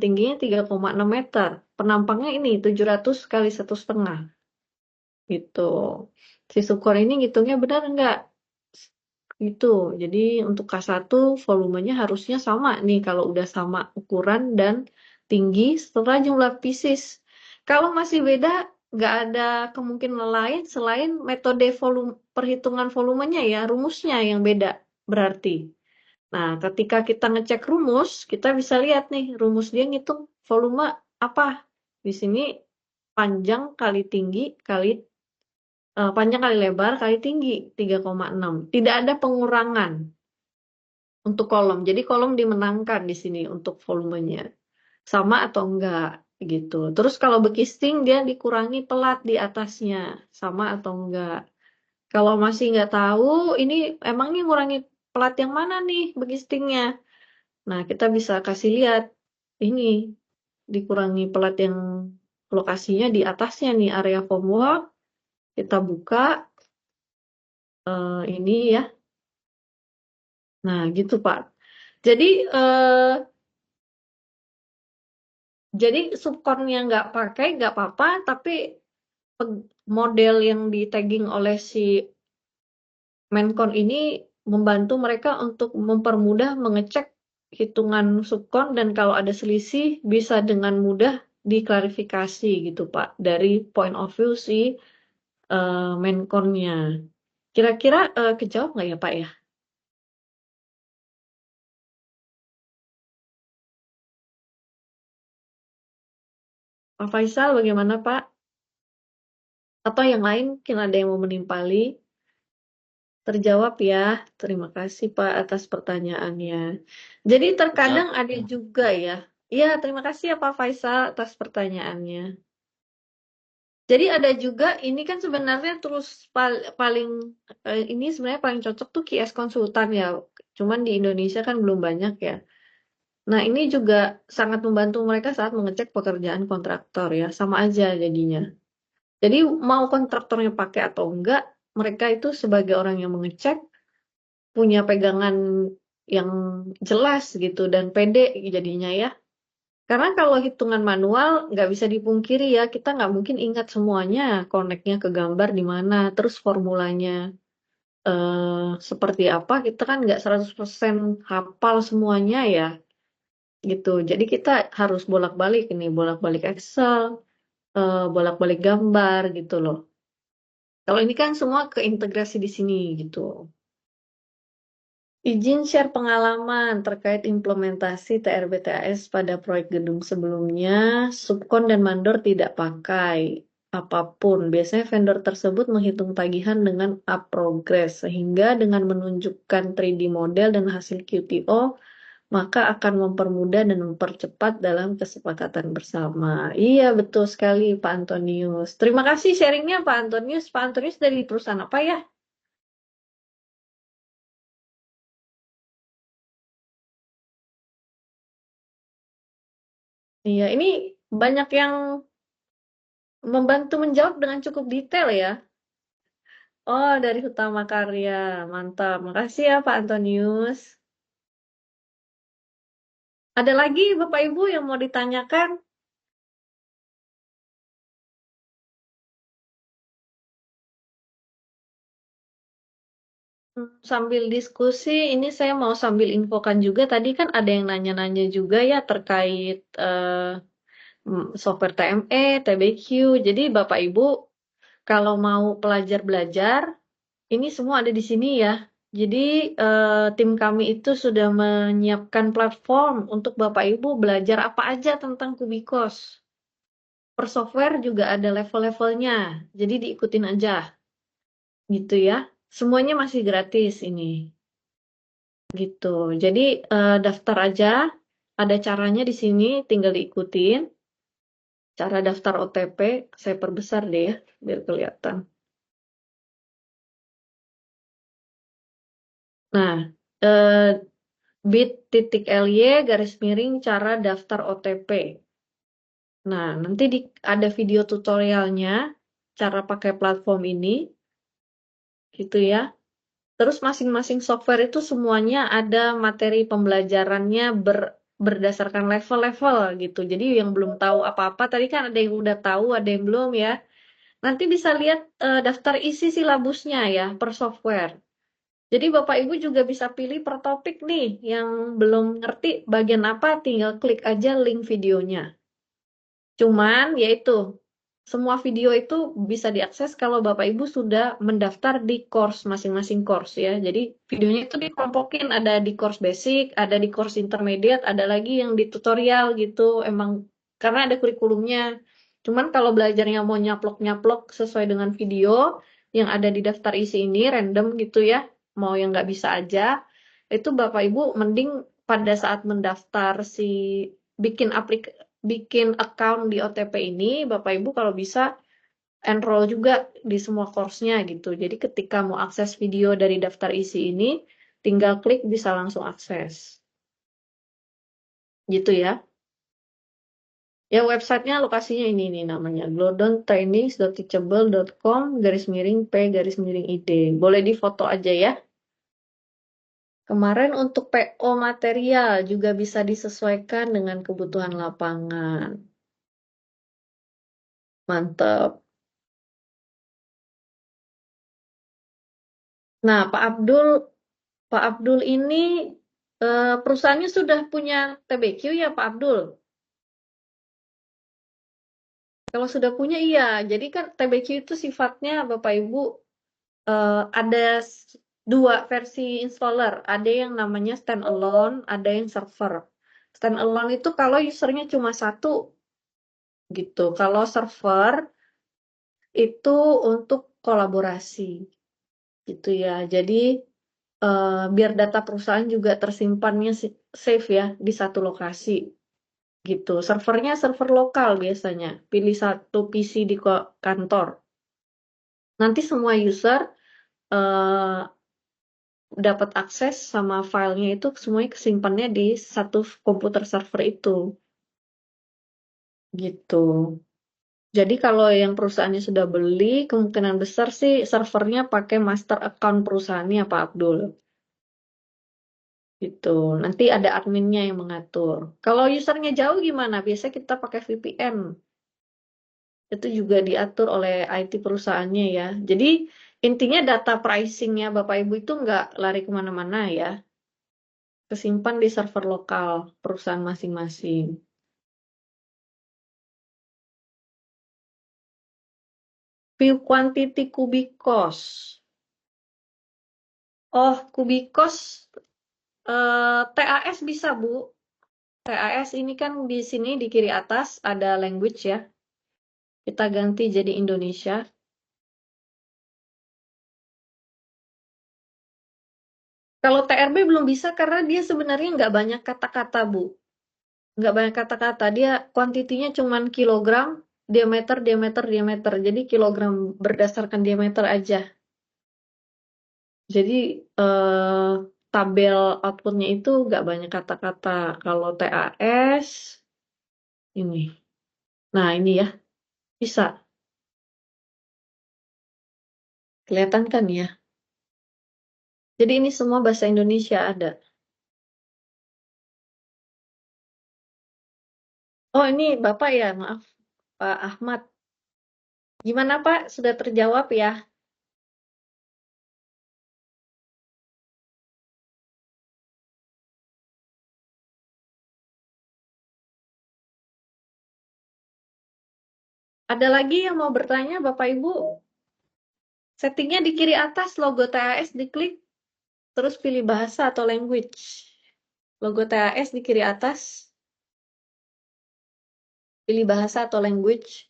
tingginya 3,6 meter. Penampangnya ini 700 kali 1,5 gitu. Si sukor ini ngitungnya benar enggak? Gitu. Jadi untuk K1 volumenya harusnya sama nih kalau udah sama ukuran dan tinggi setelah jumlah pieces. Kalau masih beda, nggak ada kemungkinan lain selain metode perhitungan volumenya ya, rumusnya yang beda berarti. Nah, ketika kita ngecek rumus, kita bisa lihat nih, rumus dia ngitung volume apa. Di sini panjang kali tinggi kali panjang kali lebar kali tinggi 3,6. Tidak ada pengurangan untuk kolom. Jadi kolom dimenangkan di sini untuk volumenya. Sama atau enggak gitu. Terus kalau bekisting dia dikurangi pelat di atasnya. Sama atau enggak. Kalau masih nggak tahu, ini emangnya ngurangi pelat yang mana nih bekistingnya? Nah, kita bisa kasih lihat ini dikurangi pelat yang lokasinya di atasnya nih area formwork. Kita buka ini ya. Nah, gitu Pak. Jadi subkonnya nggak pakai nggak apa-apa, tapi model yang di tagging oleh si Mencon ini membantu mereka untuk mempermudah mengecek hitungan subkon dan kalau ada selisih bisa dengan mudah diklarifikasi gitu Pak dari point of view si Menkonnya. Kira-kira kejawab nggak ya Pak ya? Pak Faisal bagaimana Pak? Atau yang lain mungkin ada yang mau menimpali? Terjawab ya. Terima kasih Pak atas pertanyaannya. Jadi terkadang Terjawab. ada juga ya. Iya, terima kasih ya Pak Faisal atas pertanyaannya. Jadi ada juga, ini kan sebenarnya terus paling ini sebenarnya paling cocok tuh QS konsultan ya. Cuman di Indonesia kan belum banyak ya. Nah ini juga sangat membantu mereka saat mengecek pekerjaan kontraktor ya. Sama aja jadinya. Jadi mau kontraktornya pakai atau enggak, mereka itu sebagai orang yang mengecek punya pegangan yang jelas gitu dan pede jadinya ya. Karena kalau hitungan manual nggak bisa dipungkiri ya, kita nggak mungkin ingat semuanya, connect-nya ke gambar di mana, terus formulanya seperti apa, kita kan nggak 100% hafal semuanya ya, gitu. Jadi kita harus bolak-balik ini, bolak-balik Excel, bolak-balik gambar gitu loh. Kalau ini kan semua keintegrasi di sini gitu. Izin share pengalaman terkait implementasi TRBTAS pada proyek gedung sebelumnya, subkon dan mandor tidak pakai apapun. Biasanya vendor tersebut menghitung tagihan dengan progress, sehingga dengan menunjukkan 3D model dan hasil QTO, maka akan mempermudah dan mempercepat dalam kesepakatan bersama. Iya, betul sekali Pak Antonius. Terima kasih sharingnya Pak Antonius. Pak Antonius dari perusahaan apa ya? Iya, ini banyak yang membantu menjawab dengan cukup detail ya. Oh, dari Utama Karya. Mantap. Makasih ya Pak Antonius. Ada lagi Bapak Ibu yang mau ditanyakan? Sambil diskusi, ini saya mau sambil infokan juga. Tadi kan ada yang nanya-nanya juga ya terkait software TME, TBQ. Jadi Bapak Ibu, kalau mau belajar, ini semua ada di sini ya. Jadi tim kami itu sudah menyiapkan platform untuk Bapak Ibu belajar apa aja tentang Kubikos. Per software juga ada level-levelnya. Jadi diikutin aja. Gitu ya. Semuanya masih gratis ini. Gitu. Jadi daftar aja. Ada caranya di sini, tinggal diikutin. Cara daftar OTP, saya perbesar deh ya, biar kelihatan. Nah, bit.ly garis miring cara daftar OTP. Nah, nanti ada video tutorialnya cara pakai platform ini, gitu ya. Terus masing-masing software itu semuanya ada materi pembelajarannya berdasarkan level-level gitu. Jadi yang belum tahu apa-apa, tadi kan ada yang udah tahu, ada yang belum ya. Nanti bisa lihat daftar isi silabusnya ya per software. Jadi Bapak Ibu juga bisa pilih per topik nih, yang belum ngerti bagian apa, tinggal klik aja link videonya. Cuman, yaitu, semua video itu bisa diakses kalau Bapak Ibu sudah mendaftar di course, masing-masing course ya. Jadi, videonya itu dikelompokin, ada di course basic, ada di course intermediate, ada lagi yang di tutorial gitu, emang, karena ada kurikulumnya. Cuman kalau belajarnya mau nyaplok-nyaplok sesuai dengan video, yang ada di daftar isi ini, random gitu ya, mau yang nggak bisa aja, itu Bapak Ibu mending pada saat mendaftar bikin account di OTP ini, Bapak Ibu kalau bisa enroll juga di semua course-nya gitu. Jadi ketika mau akses video dari daftar isi ini, tinggal klik bisa langsung akses. Gitu ya. Ya websitenya lokasinya ini nih namanya glodontrainings.teachable.com /p/id. Boleh difoto aja ya. Kemarin untuk PO material juga bisa disesuaikan dengan kebutuhan lapangan. Mantap. Nah, Pak Abdul ini perusahaannya sudah punya TBQ ya Pak Abdul? Kalau sudah punya iya. Jadi kan TBQ itu sifatnya Bapak Ibu ada dua versi installer. Ada yang namanya standalone, ada yang server. Standalone itu kalau usernya cuma satu gitu. Kalau server itu untuk kolaborasi gitu ya. Jadi biar data perusahaan juga tersimpannya safe ya di satu lokasi gitu. Servernya server lokal biasanya. Pilih satu PC di kantor. Nanti semua user eh, dapat akses sama filenya itu semuanya kesimpannya di satu komputer server itu gitu. Jadi kalau yang perusahaannya sudah beli, kemungkinan besar sih servernya pakai master account perusahaannya Pak Abdul. Gitu. Nanti ada adminnya yang mengatur. Kalau usernya jauh gimana? Biasanya kita pakai VPN. Itu juga diatur oleh IT perusahaannya ya. Jadi intinya data pricingnya Bapak Ibu itu nggak lari kemana-mana ya. Kesimpan di server lokal perusahaan masing-masing. View quantity cubic cost. Oh, cubic cost TAS bisa Bu. TAS ini kan di sini di kiri atas ada language ya. Kita ganti jadi Indonesia. Kalau TRB belum bisa karena dia sebenarnya nggak banyak kata-kata, Bu. Nggak banyak kata-kata. Dia kuantitinya cuman kilogram, diameter, diameter, diameter. Jadi kilogram berdasarkan diameter aja. Jadi tabel outputnya itu nggak banyak kata-kata. Kalau TAS, ini. Nah, ini ya. Bisa. Kelihatan kan ya? Jadi ini semua bahasa Indonesia ada. Oh, ini Bapak ya, maaf. Pak Ahmad. Gimana Pak? Sudah terjawab ya? Ada lagi yang mau bertanya Bapak Ibu? Settingnya di kiri atas, logo TAS diklik, terus pilih bahasa atau language. Logo TAS di kiri atas, pilih bahasa atau language.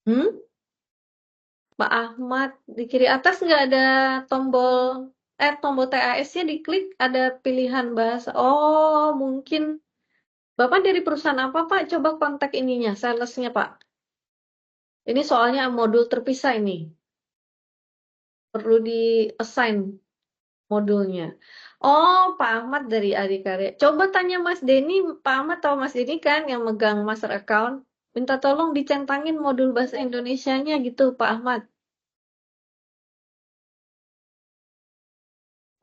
Hmm? Pak Ahmad, di kiri atas nggak ada tombol, tombol TAS-nya diklik, ada pilihan bahasa. Oh, mungkin Bapak dari perusahaan apa Pak? Coba kontak ininya, salesnya Pak. Ini soalnya modul terpisah ini. Perlu di-assign modulnya. Oh, Pak Ahmad dari Adikarya. Coba tanya Mas Denny, Pak Ahmad tahu Mas Denny kan yang megang master account. Minta tolong dicentangin modul bahasa Indonesianya gitu, Pak Ahmad.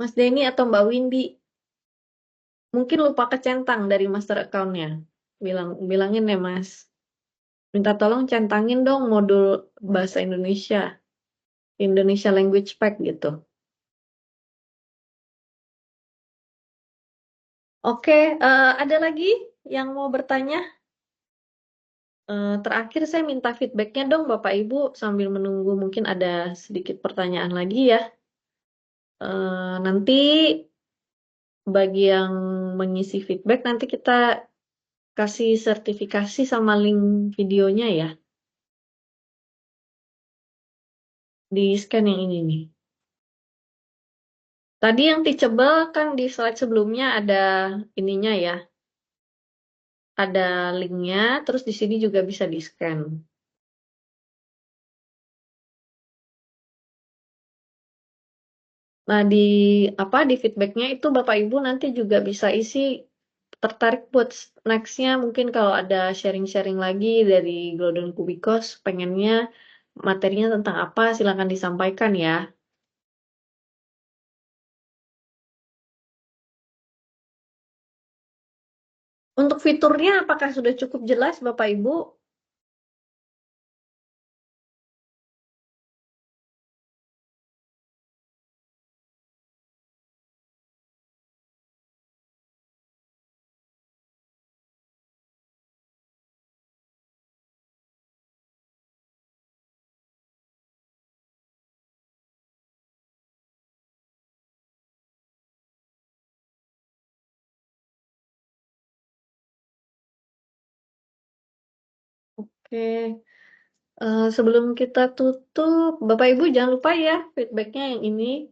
Mas Denny atau Mbak Windy. Mungkin lupa kecentang dari master account-nya. Bilangin ya Mas. Minta tolong centangin dong modul bahasa Indonesia. Indonesia Language Pack gitu. Oke, ada lagi yang mau bertanya? Terakhir saya minta feedbacknya dong Bapak Ibu sambil menunggu mungkin ada sedikit pertanyaan lagi ya. Nanti bagi yang mengisi feedback nanti kita kasih sertifikasi sama link videonya ya. Di scan yang ini nih. Tadi yang teachable kan di slide sebelumnya ada ininya ya. Ada linknya, terus di sini juga bisa di scan. Nah di feedbacknya itu Bapak Ibu nanti juga bisa isi tertarik buat nextnya mungkin kalau ada sharing-sharing lagi dari Golden Kubikos pengennya materinya tentang apa silakan disampaikan ya. Untuk fiturnya apakah sudah cukup jelas Bapak Ibu? Oke. Sebelum kita tutup, Bapak Ibu jangan lupa ya feedbacknya yang ini.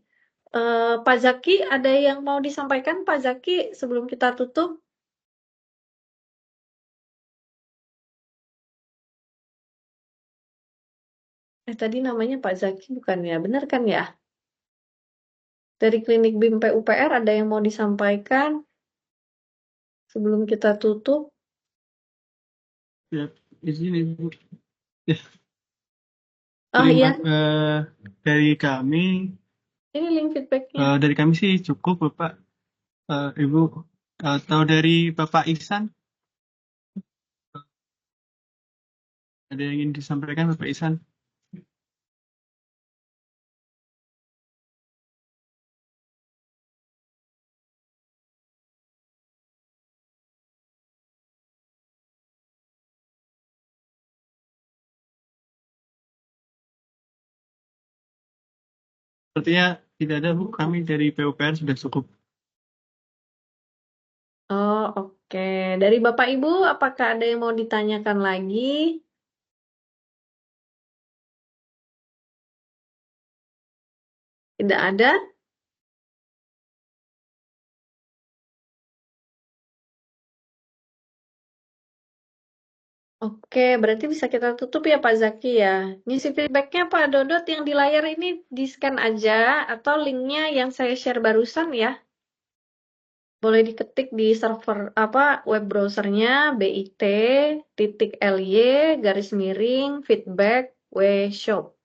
Pak Zaki, ada yang mau disampaikan Pak Zaki sebelum kita tutup? Tadi namanya Pak Zaki bukan ya? Benar kan ya? Dari Klinik BIM PUPR ada yang mau disampaikan sebelum kita tutup? Ya, izin Ibu. Ya, Oh iya, dari kami, ini link feedbacknya. dari kami sih cukup Bapak, Ibu. Atau dari Bapak Ihsan, ada yang ingin disampaikan Bapak Ihsan? Sepertinya tidak ada Bu, kami dari PUPR sudah cukup. Oh oke. Dari Bapak Ibu, apakah ada yang mau ditanyakan lagi? Tidak ada? Oke, berarti bisa kita tutup ya Pak Zaki ya. Ngisi feedbacknya Pak Dodot yang di layar ini di-scan aja atau linknya yang saya share barusan ya. Boleh diketik di server apa web browsernya bit.ly/feedback wshop.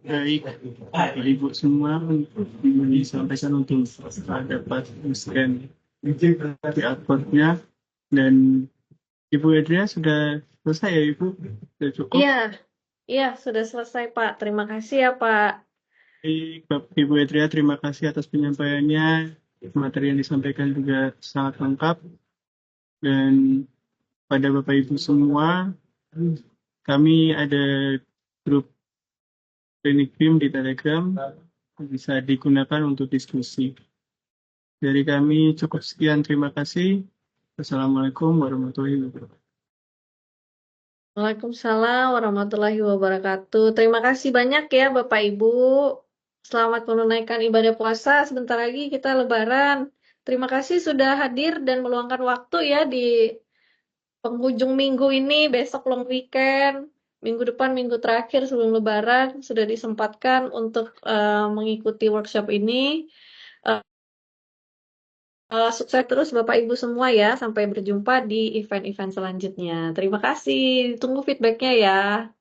Baik, Ibu semua disampaikan untuk dapat scan QR code-nya, dan Ibu Edria sudah selesai ya Ibu? Sudah cukup? Iya, iya sudah selesai Pak. Terima kasih ya Pak. Baik, Ibu Edria, terima kasih atas penyampaiannya. Materi yang disampaikan juga sangat lengkap. Dan pada Bapak Ibu semua, kami ada grup Klinik BIM di Telegram, bisa digunakan untuk diskusi. Dari kami cukup sekian, terima kasih. Assalamualaikum warahmatullahi wabarakatuh. Waalaikumsalam warahmatullahi wabarakatuh. Terima kasih banyak ya Bapak Ibu. Selamat menunaikan ibadah puasa. Sebentar lagi kita Lebaran. Terima kasih sudah hadir dan meluangkan waktu ya di penghujung minggu ini. Besok long weekend. Minggu depan, minggu terakhir sebelum Lebaran sudah disempatkan untuk mengikuti workshop ini. Eh, Sukses terus Bapak Ibu semua ya. Sampai berjumpa di event-event selanjutnya. Terima kasih. Tunggu feedbacknya ya.